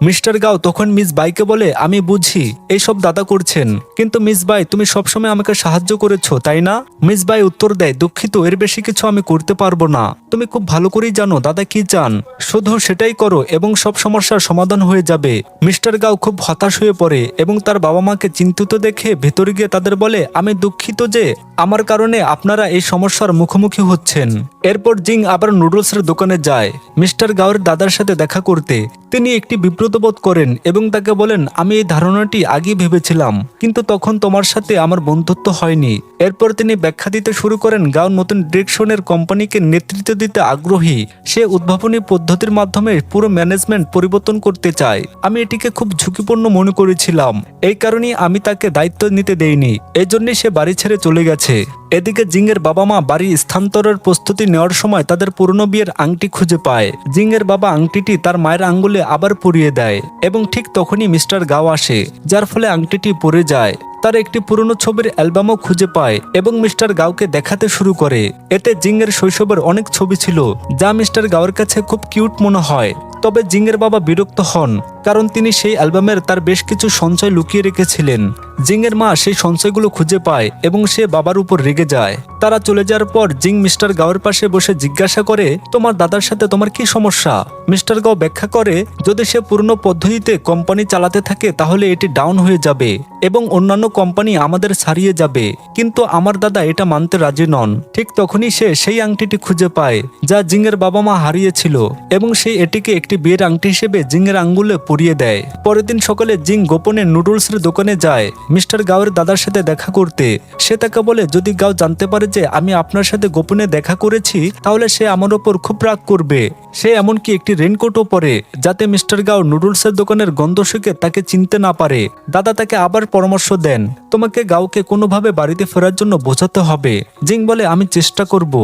মিস্টার গাও তখন মিস বাইকে বলে, আমি বুঝি এইসব দাদা করছেন, কিন্তু মিস বাই তুমি সবসময় আমাকে সাহায্য করেছো, তাই না? মিস বাই উত্তর দেয়, দুঃখিত, এর বেশি কিছু আমি করতে পারবো না। তুমি খুব ভালো করেই জানো দাদা কি চান, শুধু সেটাই করো এবং সব সমস্যার সমাধান হয়ে যাবে। মিস্টার গাও খুব হতাশ হয়ে পড়ে এবং তার বাবা মাকে চিন্তিত দেখে ভেতরে গিয়ে তাদের বলে, আমি দুঃখিত যে আমার কারণে আপনারা এই সমস্যার মুখোমুখি হচ্ছেন। এরপর জিং আবার নুডলসের দোকানে যায় মিস্টার গাওয়ের দাদার সাথে দেখা করতে। তিনি একটি বিব্রত বোধ করেন এবং তাকে বলেন, আমি এই ধারণাটি আগেই ভেবেছিলাম, কিন্তু তখন তোমার সাথে আমার বন্ধুত্ব হয়নি। এরপর তিনি ব্যাখ্যা দিতে শুরু করেন, গাও নতুন ডিরেকশনের কোম্পানিকে নেতৃত্ব দিতে আগ্রহী। সে উদ্ভাবনী পদ্ধতির মাধ্যমে পুরো ম্যানেজমেন্ট পরিবর্তন করতে চায়। আমি এটিকে খুব ঝুঁকিপূর্ণ মনে করেছিলাম, এই কারণেই আমি তাকে দায়িত্ব নিতে দেইনি। এজন্যই সে বাড়ি ছেড়ে চলে গেছে। এদিকে জিং এর বাবা মা বাড়ি স্থানান্তরের প্রস্তুতি নেওয়ার সময় তাদের পুরনো বিয়ের আংটি খুঁজে পায়। জিং এর বাবা আংটিটি তার মায়ের আঙ্গুলে আবার পরিয়ে দেয় এবং ঠিক তখনই মিস্টার গাও আসে, যার ফলে আংটিটি পড়ে যায়। তার একটি পুরনো ছবির অ্যালবামও খুঁজে পায় এবং মিস্টার গাওকে দেখাতে শুরু করে। এতে জিং এর শৈশবের অনেক ছবি ছিল, যা মিস্টার গাওয়ের কাছে খুব কিউট মনে হয়। তবে জিং এর বাবা বিরক্ত হন, কারণ তিনি সেই অ্যালবামের তার বেশ কিছু সঞ্চয় লুকিয়ে রেখেছিলেন। জিং এর মা সেই সঞ্চয়গুলো খুঁজে পায় এবং সে বাবার উপর রেগে যায়। তারা চলে যাওয়ার পর জিং মিস্টার গাওয়ের পাশে বসে জিজ্ঞাসা করে, তোমার দাদার সাথে তোমার কি সমস্যা? মিস্টার গাও ব্যাখ্যা করে, যদি সে পুরনো পদ্ধতিতে কোম্পানি চালাতে থাকে তাহলে এটি ডাউন হয়ে যাবে এবং অন্যান্য কোম্পানি আমাদের ছাড়িয়ে যাবে, কিন্তু আমার দাদা এটা মানতে রাজি নন। ঠিক তখনই সে সেই আংটিটি খুঁজে পায় যা জিং এর বাবা মা হারিয়েছিল এবং সে এটিকে একটি বিয়ের আংটি হিসেবে জিং এর আঙ্গুলে পরিয়ে দেয়। পরের দিন সকালে জিং গোপনে নুডলসের দোকানে যায় মিস্টার গাওয়ের দাদার সাথে দেখা করতে। সে তাকে বলে, যদি গাও জানতে পারে যে আমি আপনার সাথে গোপনে দেখা করেছি তাহলে সে আমার ওপর খুব রাগ করবে। সে এমনকি একটি রেনকোটও পরে, যাতে মিস্টার গাও নুডলসের দোকানের গন্ধ শুকে তাকে চিনতে না পারে। দাদা তাকে আবার পরামর্শ দেন, তোমাকে গাওকে কোনোভাবে বাড়িতে ফেরার জন্য বোঝাতে হবে। জিং বলে, আমি চেষ্টা করব।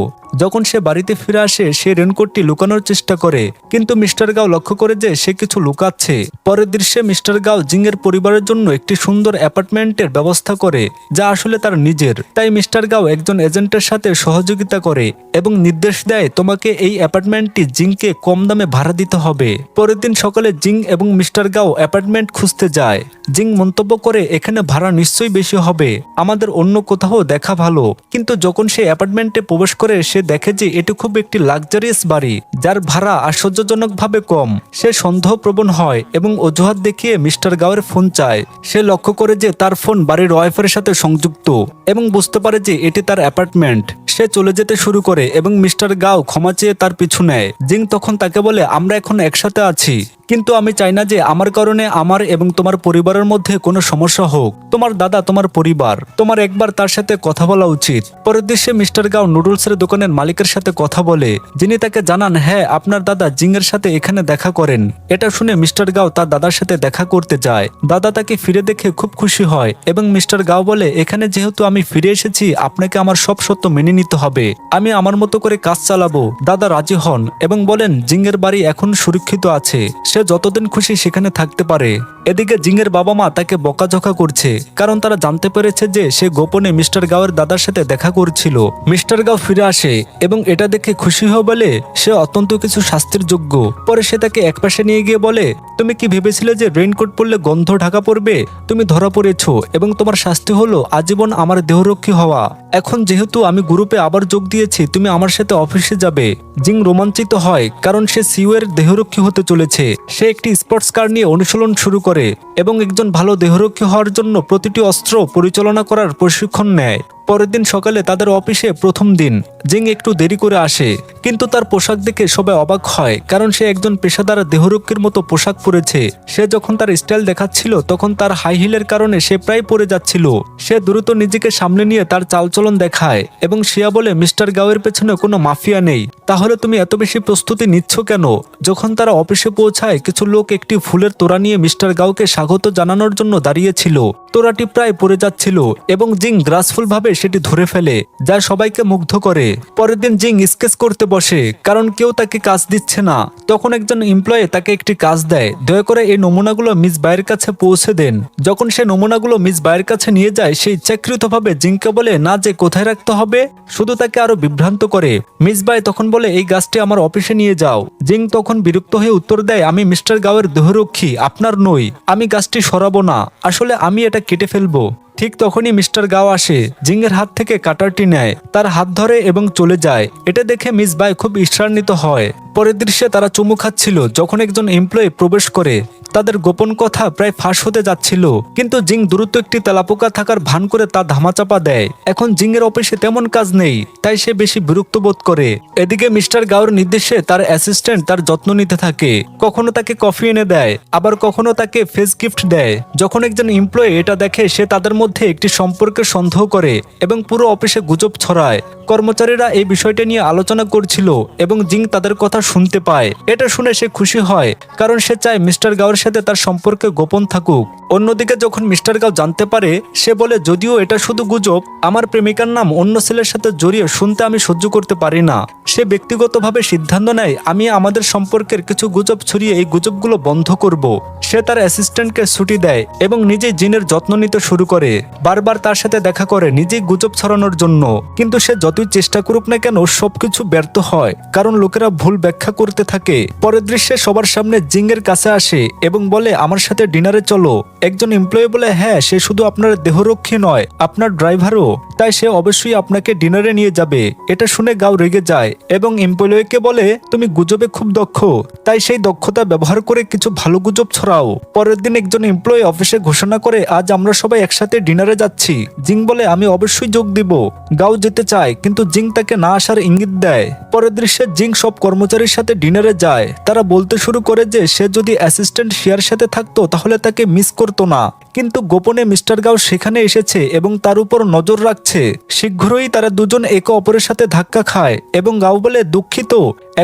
যখন সে বাড়িতে ফিরে আসে, সে রেনকোটটি লুকানোর চেষ্টা করে, কিন্তু মিস্টার গাও লক্ষ্য করে যে সে কিছু লুকাচ্ছে। পরের দৃশ্যে মিস্টার গাও জিং এর পরিবারের জন্য একটি সুন্দর অ্যাপার্টমেন্টের ব্যবস্থা করে, যা আসলে তার নিজের। তাই মিস্টার গাও একজন এজেন্টের সাথে সহযোগিতা করে এবং নির্দেশ দেয়, তোমাকে এই অ্যাপার্টমেন্টটি জিংকে কম দামে ভাড়া দিতে হবে। পরের দিন সকালে জিং এবং মিস্টার গাও অ্যাপার্টমেন্ট খুঁজতে যায়। জিং মন্তব্য করে, এখানে ভাড়া নিশ্চয়ই বেশি হবে, আমাদের অন্য কোথাও দেখা ভালো। কিন্তু যখন সে অ্যাপার্টমেন্টে প্রবেশ করে, সে দেখে যে এটি খুব একটি লাক্সারিয়াস বাড়ি, যার ভাড়া আশ্চর্যজনকভাবে কম। সে সন্দেহপ্রবণ হয় এবং অজুহাত দেখিয়ে মিস্টার গাওয়ের ফোন চায়। সে লক্ষ্য করে যে তার ফোন বাড়ির ওয়াইফাইয়ের সাথে সংযুক্ত এবং বুঝতে পারে যে এটি তার অ্যাপার্টমেন্ট। সে চলে যেতে শুরু করে এবং মিস্টার গাও ক্ষমা চেয়ে তার পিছু নেয়। জিং তখন তাকে বলে, আমরা এখন একসাথে আছি, কিন্তু আমি চাই না যে আমার কারণে আমার এবং তোমার পরিবারের মধ্যে কোনো সমস্যা হোক। তোমার দাদা তোমার পরিবার, তোমার একবার তার সাথে কথা বলা উচিত। পরের দৃশ্যে মিস্টার গাও নুডলসের দোকানের মালিকের সাথে কথা বলে, যিনি তাকে জানান হ্যাঁ আপনার দাদা জিং এর সাথে এখানে দেখা করেন। এটা শুনে মিস্টার গাও তার দাদার সাথে দেখা করতে যায়। দাদা তাকে ফিরে দেখে খুব খুশি হয় এবং মিস্টার গাও বলে, এখানে যেহেতু আমি ফিরে এসেছি আপনাকে আমার সব সত্য মেনে নিতে হবে, আমি আমার মতো করে কাজ চালাবো। দাদা রাজি হন এবং বলেন জিং এর বাড়ি এখন সুরক্ষিত আছে, সে যতদিন খুশি সেখানে থাকতে পারে। এদিকে জিং এর বাবা মা তাকে বকাঝকা করছে, কারণ তারা জানতে পেরেছে যে সে গোপনে মিস্টার গাওয়ের দাদার সাথে দেখা করছিল। মিস্টার গাও ফিরে আসে এবং এটা দেখে খুশি হয়ে বলে সে অত্যন্ত কিছু শাস্তির যোগ্য। পরে সে তাকে একপাশে নিয়ে গিয়ে বলে, তুমি কি ভেবেছিলে যে রেইনকোট পরলে গন্ধ ঢাকা পড়বে? তুমি ধরা পড়েছো এবং তোমার শাস্তি হলো আজীবন আমার দেহরক্ষী হওয়া। এখন যেহেতু আমি গ্রুপে আবার যোগ দিয়েছি, তুমি আমার সাথে অফিসে যাবে। জিং রোমাঞ্চিত হয় কারণ সে সিইও এর দেহরক্ষী হতে চলেছে। সে একটি স্পোর্টস কার নিয়ে অনুশীলন শুরু করে এবং একজন ভালো দেহরক্ষী হওয়ার জন্য প্রতিটি অস্ত্র পরিচালনা করার প্রশিক্ষণ নেয়। পরের দিন সকালে তাদের অফিসে প্রথম দিন। জিং একটু দেরি করে আসে, কিন্তু তার পোশাক দেখে সবাই অবাক হয়, কারণ সে একজন পেশাদার দেহরক্ষীর মতো পোশাক পরেছে। সে যখন তার স্টাইল দেখাচ্ছিল তখন তার হাই হিলের কারণে সে প্রায় পড়ে যাচ্ছিল। সে দ্রুত নিজেকে সামলে নিয়ে তার চালচলন দেখায় এবং শিয়া বলে, মিস্টার গাওয়ের পেছনে কোনো মাফিয়া নেই, তাহলে তুমি এত বেশি প্রস্তুতি নিচ্ছ কেন? যখন তারা অফিসে পৌঁছায়, কিছু লোক একটি ফুলের তোড়া নিয়ে মিস্টার গাওকে স্বাগত জানানোর জন্য দাঁড়িয়েছিল। তোড়াটি প্রায় পড়ে যাচ্ছিল এবং জিং গ্রাসফুল ভাবে সেটি ধরে ফেলে, যা সবাইকে মুগ্ধ করে। পরের দিন জিং স্কেচ করতে বসে, কারণ কেউ তাকে কাজ দিচ্ছে না। তখন একজন এমপ্লয়ি তাকে একটি কাজ দেয়, দয়া করে এই নমুনাগুলো মিস বাইয়ের কাছে পৌঁছে দেন। যখন সে নমুনাগুলো মিস বাইয়ের কাছে নিয়ে যায়, সে ইচ্ছাকৃতভাবে জিংকে বলে না যে কোথায় রাখতে হবে, শুধু তাকে আরো বিভ্রান্ত করে। মিস বাই তখন বলে, এই গাছটি আমার অফিসে নিয়ে যাও। জিং তখন বিরক্ত হয়ে উত্তর দেয়, আমি মিস্টার গাওয়ের দেহরক্ষী, আপনার নই। আমি গাছটি সরাবো না, আসলে আমি এটা কেটে ফেলবো। ঠিক তখনই মিস্টার গাও আসে, জিং এর হাত থেকে কাটারটি নেয়, তার হাত ধরে এবং চলে যায়। এটা দেখে মিস বাই খুব ঈর্ষান্বিত হয়। পরের দৃশ্যে তারা চুমু খাচ্ছিল যখন একজন এমপ্লয়ি প্রবেশ করে। তাদের গোপন কথা প্রায় ফাঁস হতে যাচ্ছিল, কিন্তু জিং দ্রুত একটি তেলাপোকা থাকার ভান করে তা ধামাচাপা দেয়। এখন জিং এর অফিসে তেমন কাজ নেই, তাই সে বেশি বিরক্ত বোধ করে। এদিকে মিস্টার গাওর নির্দেশে তার অ্যাসিস্ট্যান্ট তার যত্ন নিতে থাকে, কখনো তাকে কফি এনে দেয়, আবার কখনো তাকে ফেস গিফট দেয়। যখন একজন এমপ্লয়ি এটা দেখে, সে তাদের মধ্যে একটি সম্পর্কের সন্দেহ করে এবং পুরো অফিসে গুজব ছড়ায়। কর্মচারীরা এই বিষয়টা নিয়ে আলোচনা করছিল এবং জিং তাদের কথা শুনতে পায়। এটা শুনে সে খুশি হয়, কারণ সে চায় মিস্টার গাওয়ের সাথে তার সম্পর্কে গোপন থাকুক। অন্যদিকে যখন মিস্টার গাও জানতে পারে, সে বলে, যদিও এটা শুধু গুজব, আমার প্রেমিকার নাম অন্য ছেলের সাথে জড়িয়ে শুনতে আমি সহ্য করতে পারি না। সে ব্যক্তিগতভাবে সিদ্ধান্ত নেয়, আমি আমাদের সম্পর্কের কিছু গুজব ছড়িয়ে এই গুজবগুলো বন্ধ করব। সে তার অ্যাসিস্ট্যান্টকে ছুটি দেয় এবং নিজেই জিনের যত্ন নিতে শুরু করে। বারবার তার সাথে দেখা করে নিজেই গুজব ছড়ানোর জন্য, কিন্তু সে যতই চেষ্টা করুক না কেন সবকিছু ব্যর্থ হয়, কারণ লোকেরা ভুল ব্যাখ্যা করতে থাকে। পরের দৃশ্যে সবার সামনে জিং এর কাছে আসে এবং বলে, আমার সাথে ডিনারে চলো। একজন এমপ্লয়ি বলে, হ্যাঁ, সে শুধু আপনার দেহরক্ষী নয়, আপনার ড্রাইভারও, তাই সে অবশ্যই আপনাকে ডিনারে নিয়ে যাবে। এটা শুনে গাও রেগে যায় এবং এমপ্লয়িকে বলে, তুমি গুজবে খুব দক্ষ, তাই সেই দক্ষতা ব্যবহার করে কিছু ভালো গুজব ছড়াও। পরের দিন একজন এমপ্লয়ি অফিসে ঘোষণা করে, আজ আমরা সবাই একসাথে ডিনারে যাচ্ছি। জিং বলে, আমি অবশ্যই যোগ দিব। গাও যেতে চায়, কিন্তু জিং তাকে না আসার ইঙ্গিত দেয়। পরের দৃশ্যে জিং সব কর্মচারীর সাথে ডিনারে যায়। তারা বলতে শুরু করে যে সে যদি অ্যাসিস্ট্যান্ট শিয়ার সাথে থাকতো তাহলে তাকে মিস করতো না, কিন্তু গোপনে মিস্টার গাও সেখানে এসেছে এবং তার উপর নজর রাখছে। শীঘ্রই তারা দুজন একে অপরের সাথে ধাক্কা খায় এবং গাও বলে, দুঃখিত,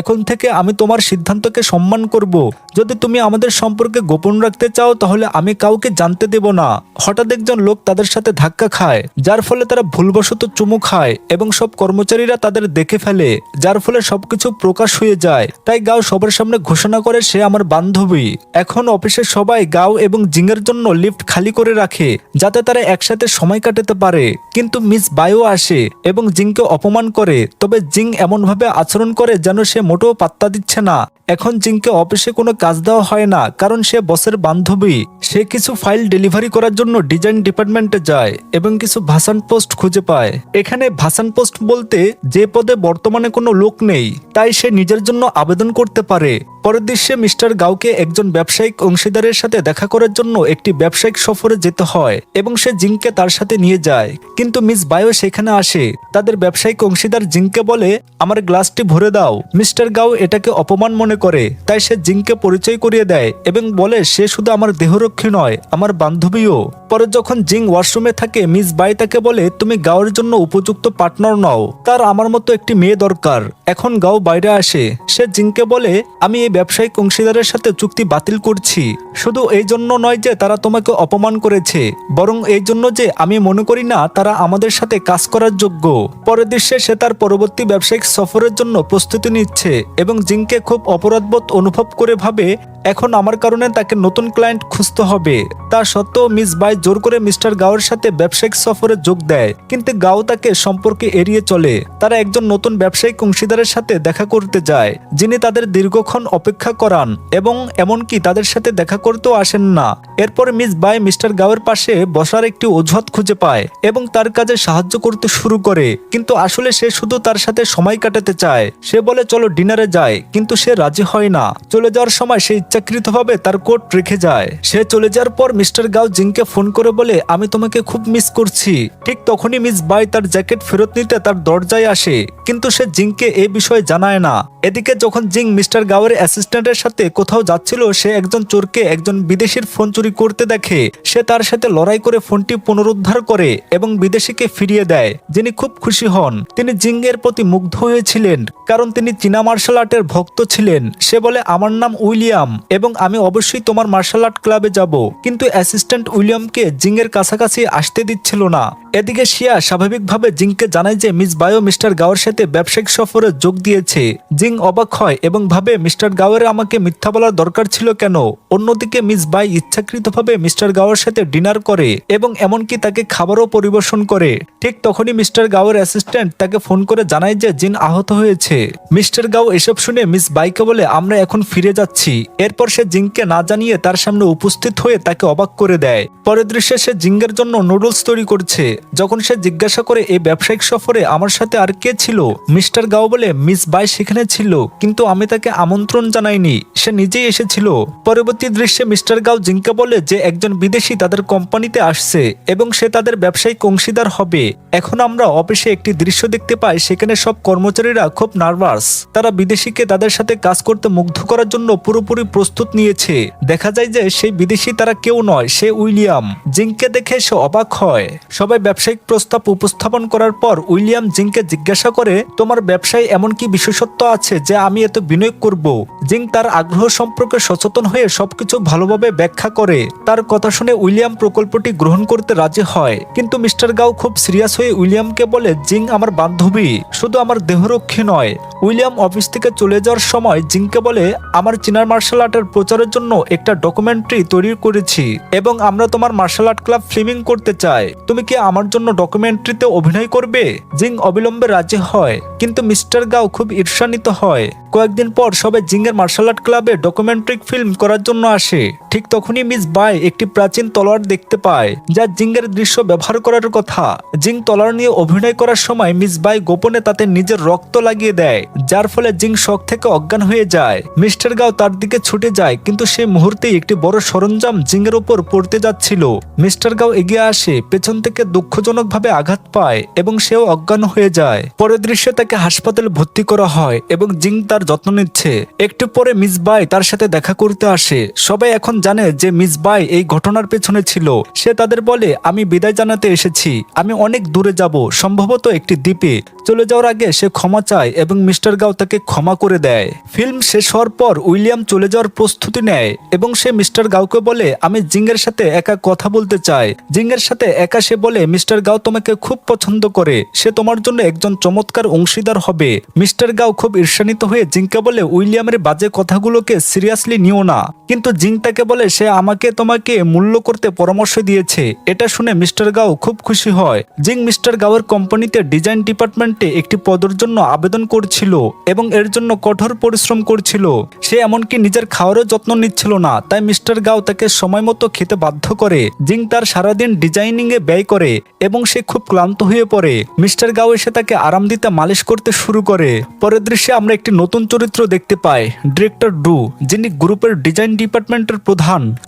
এখন থেকে আমি তোমার সিদ্ধান্তকে সম্মান করব। যদি তুমি আমাদের সম্পর্কে গোপন রাখতে চাও তাহলে আমি কাউকে জানতে দেব না। হঠাৎ একজন লোক তাদের সাথে ধাক্কা খায়, যার ফলে তারা ভুলবশত চুমু খায় এবং সব কর্মচারীরা তাদের দেখে ফেলে, যার ফলে সবকিছু প্রকাশ হয়ে যায়। তাই গাও সবার সামনে ঘোষণা করে, সে আমার বান্ধবী। এখন অফিসের সবাই গাও এবং জিংয়ের জন্য লিফট খালি করে রাখে, যাতে তারা একসাথে সময় কাটাতে পারে। কিন্তু মিস বায়ো আসে এবং জিংকে অপমান করে, তবে জিং এমনভাবে আচরণ করে যেন সে মোটেও পাত্তা দিচ্ছে না। এখন জিংকে অফিসে কোনো কাজ দেওয়া হয় না, কারণ সে বসের বান্ধবী। সে কিছু ফাইল ডেলিভারি করার জন্য ডিজাইন ডিপার্টমেন্টে যায় এবং কিছু ভাসান পোস্ট খুঁজে পায়। এখানে ভাসান পোস্ট বলতে যে পদে বর্তমানে কোনো লোক নেই, তাই সে নিজের জন্য আবেদন করতে পারে। পরের দৃশ্যে মিস্টার গাওকে একজন ব্যবসায়িক অংশীদারের সাথে দেখা করার জন্য একটি ব্যবসায়িক সফরে যেতে হয় এবং সে জিংকে তার সাথে নিয়ে যায়, কিন্তু মিস বায়ো সেখানে আসে। তাদের ব্যবসায়িক অংশীদার জিংকে বলে, আমার গ্লাসটি ভরে দাও। মিস্টার গাও এটাকে অপমান মনে করে, তাই সে জিংকে পরিচয় করিয়ে দেয় এবং বলে সে শুধু আমার দেহরক্ষী নয়, আমার বান্ধবীও। পরে যখন জিং ওয়াশরুমে থাকে, মিস বাই তাকে বলে, তুমি গাওয়ের জন্য উপযুক্ত পার্টনার নও, তার আমার মতো একটি মেয়ে দরকার। এখন গাও বাইরে আসে, সে জিংকে বলে, আমি এই ব্যবসায়িক অংশীদারের সাথে চুক্তি বাতিল করছি, শুধু এই জন্য নয় যে তারা তোমাকে অপমান করেছে, বরং এই জন্য যে আমি মনে করি না তারা আমাদের সাথে কাজ করার যোগ্য। পরের দৃশ্যে সে তার পরবর্তী ব্যবসায়িক সফরের জন্য প্রস্তুতি নিচ্ছে এবং জিংকে খুব অপরাধবোধ অনুভব করে ভাবে এখন আমার কারণে তাকে নতুন ক্লায়েন্ট খুঁজতে হবে। তা সত্ত্বেও মিস বাই জোর করে মিস্টার গাওয়ের সাথে ব্যবসায়িক সফরে যোগ দেয়, কিন্তু গাও তাকে সম্পর্কে এড়িয়ে চলে। তারা একজন নতুন ব্যবসায়িক অংশীদারের সাথে দেখা করতে যায়, যিনি তাদের দীর্ঘক্ষণ অপেক্ষা করান এবং এমনকি তাদের সাথে দেখা করতেও আসেন না। এরপর মিস বাই মিস্টার গাওয়ের পাশে বসার একটি অজুহাত খুঁজে পায় এবং তার কাজে সাহায্য করতে শুরু করে, কিন্তু আসলে সে শুধু তার সাথে সময় কাটাতে চায়। সে বলে চলো ডিনারে যায়, কিন্তু সে রাজি হয় না। চলে যাওয়ার সময় সে ইচ্ছাকৃতভাবে তার কোট রেখে যায়। সে চলে যাওয়ার পর মিস্টার গাও জিংকে ফোন করে বলে, আমি তোমাকে খুব মিস করছি। ঠিক তখনই মিস বাই তার জ্যাকেট ফেরত নিতে তার দরজায় আসে, কিন্তু সে জিংকে এই বিষয়ে জানায় না। এদিকে যখন জিং মিস্টার গাওয়ের অ্যাসিস্ট্যান্টের সাথে কোথাও যাচ্ছিল, সে একজন চোরকে একজন বিদেশির ফোন চুরি করতে দেখে। সে তার সাথে লড়াই করে ফোনটি পুনরুদ্ধার করে এবং বিদেশিকে ফিরিয়ে দেয়, যিনি খুব খুশি হন। তিনি জিং এর প্রতি মুগ্ধ হয়েছিলেন, কারণ তিনি চীনা মার্শাল আর্টের ভক্ত ছিলেন। সে বলে, আমার নাম উইলিয়াম এবং আমি অবশ্যই তোমার মার্শাল আর্ট ক্লাবে যাব। কিন্তু অ্যাসিস্ট্যান্ট উইলিয়ামকে জিং এর কাছাকাছি আসতে দিচ্ছিল না। এদিকে শিয়া স্বাভাবিকভাবে জিংকে জানায় যে মিস বায়ো মিস্টার গাওয়ের সাথে ব্যবসায়িক সফরে যোগ দিয়েছে। জিং অবাক হয় এবং ভাবে মিস্টার গাওয়ের আমাকে মিথ্যা বলার দরকার ছিল কেন। অন্যদিকে মিস বাই ইচ্ছাকৃতভাবে মিস্টার গাওয়ের সাথে ডিনার করে এবং এমনকি তাকে খাবারও পরিবেশন করে। ঠিক তখনই মিস্টার গাওয়ের অ্যাসিস্ট্যান্ট তাকে ফোন করে জানায় যে জিন আহত হয়েছে। মিস্টার গাও এসব শুনে মিস বাইকে বলে, আমরা এখন ফিরে যাচ্ছি। এরপর সে জিংকে না জানিয়ে তার সামনে উপস্থিত হয়ে তাকে অবাক করে দেয়। পরের দৃশ্যে সে জিংয়ের জন্য নুডলস তৈরি করছে। যখন সে জিজ্ঞাসা করে এই ব্যবসায়িক সফরে আমার সাথে আর কে ছিল, মিস্টার গাও বলে, মিস বাই সেখানে ছিল, কিন্তু আমি তাকে আমন্ত্রণ জানাইনি, সে নিজেই এসেছিল। পরবর্তী দৃশ্যে মিস্টার গাও জিংকে বলে যে একজন বিদেশি তাদের কোম্পানিতে আসছে এবং সে তাদের ব্যবসায়িক অংশীদার হবে। এখন আমরা অফিসে একটি দৃশ্য দেখতে পাই, সেখানে সব কর্মচারীরা খুব নার্ভাস। তারা বিদেশিকে তাদের সাথে কাজ করতে মুগ্ধ করার জন্য পুরোপুরি প্রস্তুত নিয়েছে। দেখা যায় যে সেই বিদেশি তারা কেউ নয়, সে উইলিয়াম। জিংকে দেখে সে অবাক হয়। সবাই ব্যবসায়িক প্রস্তাব উপস্থাপন করার পর উইলিয়াম জিংকে জিজ্ঞাসা করে, তোমার ব্যবসায় এমন কি বিশেষত্ব আছে যে আমি এত বিনিয়োগ করব? জিং তার আগ্রহ সম্পর্কে সচেতন হয়ে সবকিছু ভালোভাবে ব্যাখ্যা করে। তার কথা শুনে উইলিয়াম প্রকল্পটি গ্রহণ করতে রাজি হয়, কিন্তু মিস্টার গাও খুব সিরিয়াস হয়ে উইলিয়ামকে বলে, জিং আমার বান্ধবী, শুধু আমার দেহরক্ষী নয়। উইলিয়াম অফিস থেকে চলে যাওয়ার সময় জিংকে বলে, আমার চীনা মার্শাল আর্টের প্রচারের জন্য একটা ডকুমেন্টারি তৈরি করেছি এবং আমরা তোমার মার্শাল আর্ট ক্লাব ফিল্মিং করতে চাই। তুমি কি আমার জন্য ডকুমেন্টারিতে অভিনয় করবে? জিং অবিলম্বে রাজি হয়, কিন্তু মিস্টার গাও খুব ঈর্ষান্বিত হয়। কয়েকদিন পর সবাই জিংয়ের মার্শাল আর্ট ক্লাবে ডকুমেন্টারি ফিল্ম করার জন্য আসে। ঠিক তখনই মিস বাই একটি প্রাচীন তলোয়ার দেখতে পায়, যা জিংয়ের দৃশ্য ব্যবহার করার কথা। জিং তলোয়ার নিয়ে অভিনয় করার সময় মিস বাই গোপনে তাতে নিজের রক্ত লাগিয়ে দেয়, যার ফলে জিং শক থেকে অজ্ঞান হয়ে যায়। মিস্টার গাও তার দিকে ছুটে যায়, কিন্তু সে মুহূর্তেই একটি বড় সরঞ্জাম জিংয়ের উপর পড়তে যাচ্ছিল। মিস্টার গাও এগিয়ে আসে, পেছন থেকে দুঃখজনকভাবে আঘাত পায় এবং সেও অজ্ঞান হয়ে যায়। পরের দৃশ্যে তাকে হাসপাতালে ভর্তি করা হয় এবং জিং তার যত্ন নিচ্ছে। একটু পরে মিস বাই তার সাথে দেখা করতে আসে। সবাই এখন জানে যে মিস বাই এই ঘটনার পেছনে ছিল। সে তাদের বলে, আমি বিদায় জানাতে এসেছি, আমি অনেক দূরে যাব, সম্ভবত একটি দ্বীপে। চলে যাওয়ার আগে সে ক্ষমা চায় এবং মিস্টার গাও তাকে ক্ষমা করে দেয়। ফিল্ম শেষ হওয়ার পর উইলিয়াম চলে যাওয়ার প্রস্তুতি নেয় এবং সে মিস্টার গাওকে বলে, আমি জিংয়ের সাথে একা কথা বলতে চাই। জিংয়ের সাথে একা সে বলে, মিস্টার গাও তোমাকে খুব পছন্দ করে, সে তোমার জন্য একজন চমৎকার অংশীদার হবে। মিস্টার গাও খুব ঈর্ষান্বিত হয়ে জিংকে বলে, উইলিয়ামের বাজে কথাগুলোকে সিরিয়াসলি নিও না। কিন্তু জিং তাকে বলে, বলে সে আমাকে তোমাকে মূল্য করতে পরামর্শ দিয়েছে। এটা শুনে মিস্টার গাও খুব খুশি হয়। জিং মিস্টার গাওয়ের কোম্পানিতে ডিজাইন ডিপার্টমেন্টে একটি পদের জন্য আবেদন করছিল এবং এর জন্য কঠোর পরিশ্রম করছিল। সে এমনকি নিজের খাওয়ারও যত্ন নিচ্ছিল না, তাই মিস্টার গাও তাকে সময় মতো খেতে বাধ্য করে। জিং তার সারাদিন ডিজাইনিং এ ব্যয় করে এবং সে খুব ক্লান্ত হয়ে পড়ে। মিস্টার গাও এসে তাকে আরাম দিতে মালিশ করতে শুরু করে। পরের দৃশ্যে আমরা একটি নতুন চরিত্র দেখতে পাই, ডিরেক্টর ডু, যিনি গ্রুপের ডিজাইন ডিপার্টমেন্টের প্রধান।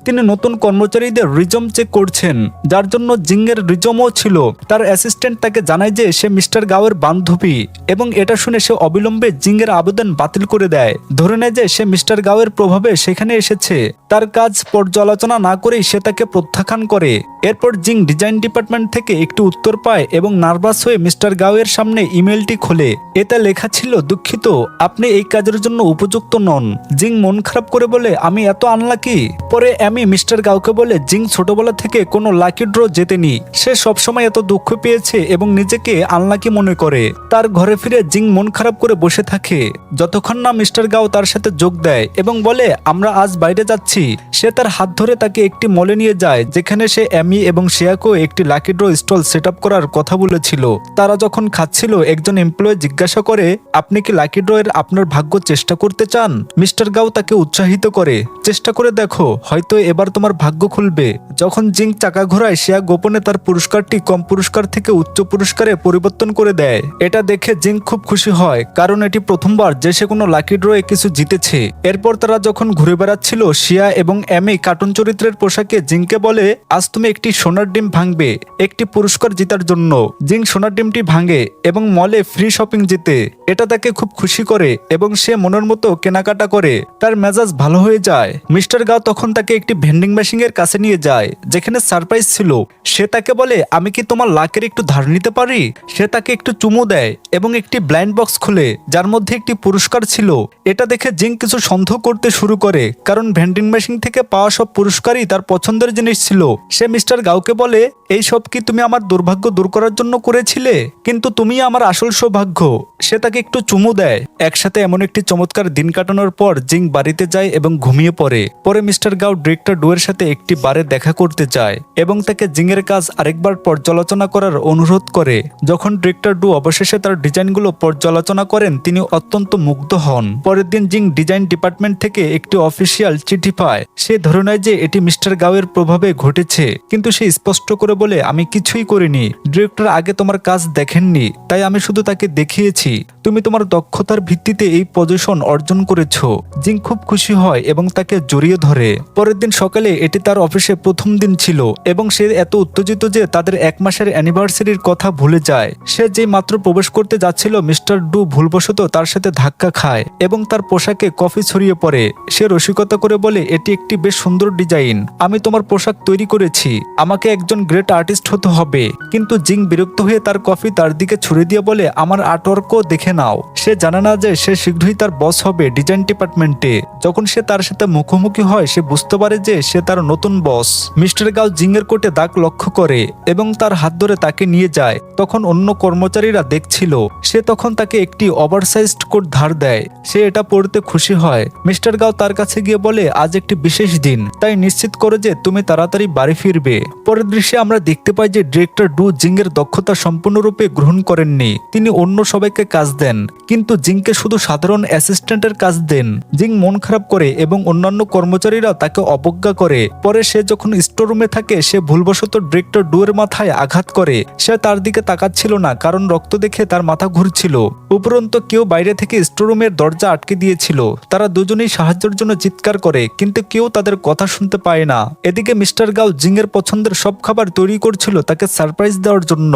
তিনি নতুন কর্মচারীদের রিজম চেক করছেন, যার জন্য জিং এর রিজমও ছিল। তার অ্যাসিস্ট্যান্ট তাকে জানায় যে সে মিস্টার গাওয়ের বান্ধবী এবং এটা শুনে সে অবিলম্বে জিং এর আবেদন বাতিল করে দেয়। ধরে নেয় যে সে মিস্টার গাওয়ের প্রভাবে সেখানে এসেছে। তার কাজ পর্যালোচনা না করেই সে তাকে প্রত্যাখ্যান করে। এরপর জিং ডিজাইন ডিপার্টমেন্ট থেকে একটি উত্তর পায় এবং নার্ভাস হয়ে মিস্টার গাওয়ের সামনে ইমেলটি খোলে। এতে লেখা ছিল, দুঃখিত, আপনি এই কাজের জন্য উপযুক্ত নন। জিং মন খারাপ করে বলে, আমি এত আনলাকি। পরে আমি মিস্টার গাওকে বলে জিং ছোটবেলা থেকে কোনো লাকি ড্র জেতেনি। সে সবসময় এত দুঃখ পেয়েছে এবং নিজেকে আনলাকি মনে করে। তার ঘরে ফিরে জিং মন খারাপ করে বসে থাকে যতক্ষণ না মিস্টার গাও তার সাথে যোগ দেয় এবং বলে, আমরা আজ বাইরে যাচ্ছি। সে তার হাত ধরে তাকে একটি মলে নিয়ে যায়, যেখানে সে অ্যামি এবং শিয়াকো একটি lucky draw stall set up করার কথা বলেছিল। তারা যখন খাচ্ছিল, একজন এমপ্লয়ি জিজ্ঞাসা করে, আপনি কি লাকি ড্র এর আপনার ভাগ্য চেষ্টা করতে চান? মিস্টার গাও তাকে উৎসাহিত করে, চেষ্টা করে দেখো, হয়তো এবার তোমার ভাগ্য খুলবে। যখন জিং চাকা ঘোরায়, শিয়া গোপনে তার পুরস্কারটি কম পুরস্কার থেকে উচ্চ পুরস্কারে পরিবর্তন করে দেয়। এটা দেখে জিং খুব খুশি হয়, কারণ এটি প্রথমবার যে সে কোনো লাকি ড্রয়ে কিছু জিতেছে। এরপর তারা যখন ঘুরে বেড়াচ্ছিল, শিয়া এবং অ্যামি কার্টুন চরিত্রের পোশাকে জিংকে বলে, আজ তুমি একটি সোনার ডিম ভাঙবে একটি পুরস্কার জেতার জন্য। জিং সোনার ডিমটি ভাঙে এবং মলে ফ্রি শপিং জিতে। এটা তাকে খুব খুশি করে এবং সে মনের মতো কেনাকাটা করে। তার মেজাজ ভালো হয়ে যায়। মিস্টার গাও তখন তাকে একটি ভেন্ডিং মেশিন এর কাছে নিয়ে যায়, যেখানে সারপ্রাইজ ছিল। সে তাকে বলে, আমি কি তোমার লাকের একটু ধার নিতে পারি? সে তাকে একটু চুমু দেয় এবং একটি ব্লাইন্ড বক্স খুলে, যার মধ্যে একটি পুরস্কার ছিল। এটা দেখে জিং কিছু সন্দেহ করতে শুরু করে, কারণ ভেন্ডিং মেশিন থেকে পাওয়া সব পুরস্কারই তার পছন্দের জিনিস ছিল। সে মিস্টার গাওকে বলে, এই সব কি তুমি আমার দুর্ভাগ্য দূর করার জন্য করেছিলে? কিন্তু তুমি আমার আসল সৌভাগ্য। সে তাকে একটু চুমু দেয়। একসাথে এমন একটি চমৎকার দিন কাটানোর পর জিং বাড়িতে যায় এবং ঘুমিয়ে পড়ে। পরে মিস্টার গাও ডিরেক্টর ডুয়ের সাথে একটি বারে দেখা করতে যায় এবং তাকে জিং এর কাজ আরেকবার পর্যালোচনা করার অনুরোধ করে। যখন ডিরেক্টর ডু অবশেষে তার ডিজাইনগুলো পর্যালোচনা করেন, তিনি অত্যন্ত মুগ্ধ হন। পরের দিন জিং ডিজাইন ডিপার্টমেন্ট থেকে একটি অফিসিয়াল চিঠি পায়। সে ধরে নেয় যে এটি মিস্টার গাওয়ের প্রভাবে ঘটেছে, কিন্তু সে স্পষ্ট করে বলে, আমি কিছুই করিনি। ডিরেক্টর আগে তোমার কাজ দেখেননি, তাই আমি শুধু তাকে দেখিয়েছি। তুমি তোমার দক্ষতার ভিত্তিতে এই পজিশন অর্জন করেছো। জিং খুব খুশি হয় এবং তাকে জড়িয়ে ধরে। পরের দিন সকালে এটি তার অফিসে প্রথম দিন ছিল এবং সে এত উত্তেজিত যে তাদের 1 মাসের অ্যানিভার্সারির কথা ভুলে যায়। সে যে মাত্র প্রবেশ করতে যাচ্ছিল, মিস্টার ডু ভুলবশত তার সাথে ধাক্কা খায় এবং তার পোশাকে কফি ছড়িয়ে পড়ে। সে রসিকতা করে বলে, এটি একটি বেশ সুন্দর ডিজাইন, আমি তোমার পোশাক তৈরি করেছি, আমাকে একজন গ্রেট আর্টিস্ট হতে হবে। কিন্তু জিং বিরক্ত হয়ে তার কফি তার দিকে ছুড়ে দিয়ে বলে, আমার আর্টওয়ার্কও দেখে নাও। সে জানে না যে সে শীঘ্রই তার বস হবে ডিজাইন ডিপার্টমেন্টে। যখন সে তার সাথে মুখোমুখি হয়, সে বুঝতে পারে যে সে তার নতুন বস। মিস্টার গাও জিং এর কোটে দাগ লক্ষ্য করে এবং তার হাত ধরে তাকে নিয়ে যায়। তখন অন্য কর্মচারীরা দেখছিল। সে তখন তাকে একটি ওভারসাইজড কোট ধার দেয়। সে এটা পড়তে খুশি হয়। মিস্টার গাও তার কাছে গিয়ে বলে, আজ একটি বিশেষ দিন, তাই নিশ্চিত করে যে তুমি তাড়াতাড়ি বাড়ি ফিরবে। পরের দৃশ্যে আমরা দেখতে পাই যে ডিরেক্টর ডু জিং এর দক্ষতা সম্পূর্ণরূপে গ্রহণ করেননি। তিনি অন্য সবাইকে কাজ দেন, কিন্তু জিংকে শুধু সাধারণ অ্যাসিস্ট্যান্টের কাজ দেন। জিং মন খারাপ করে এবং অন্যান্য কর্মচারীরা তাকে অবজ্ঞা করে। পরে সে যখন স্টোর রুমে থাকে, সে ভুলবশত ডিরেক্টর ডু এর মাথায় আঘাত করে। সে তার দিকে তাকাচ্ছিল না, কারণ রক্ত দেখে তার মাথা ঘুরছিল। উপরন্তু কেউ বাইরে থেকে স্টোর রুমের দরজা আটকে দিয়েছিল। তারা দুজনেই সাহায্যের জন্য চিৎকার করে, কিন্তু কেউ তাদের কথা শুনতে পায় না। এদিকে মিস্টার গাও জিং এর পছন্দের সব খাবার তৈরি করছিল তাকে সারপ্রাইজ দেওয়ার জন্য।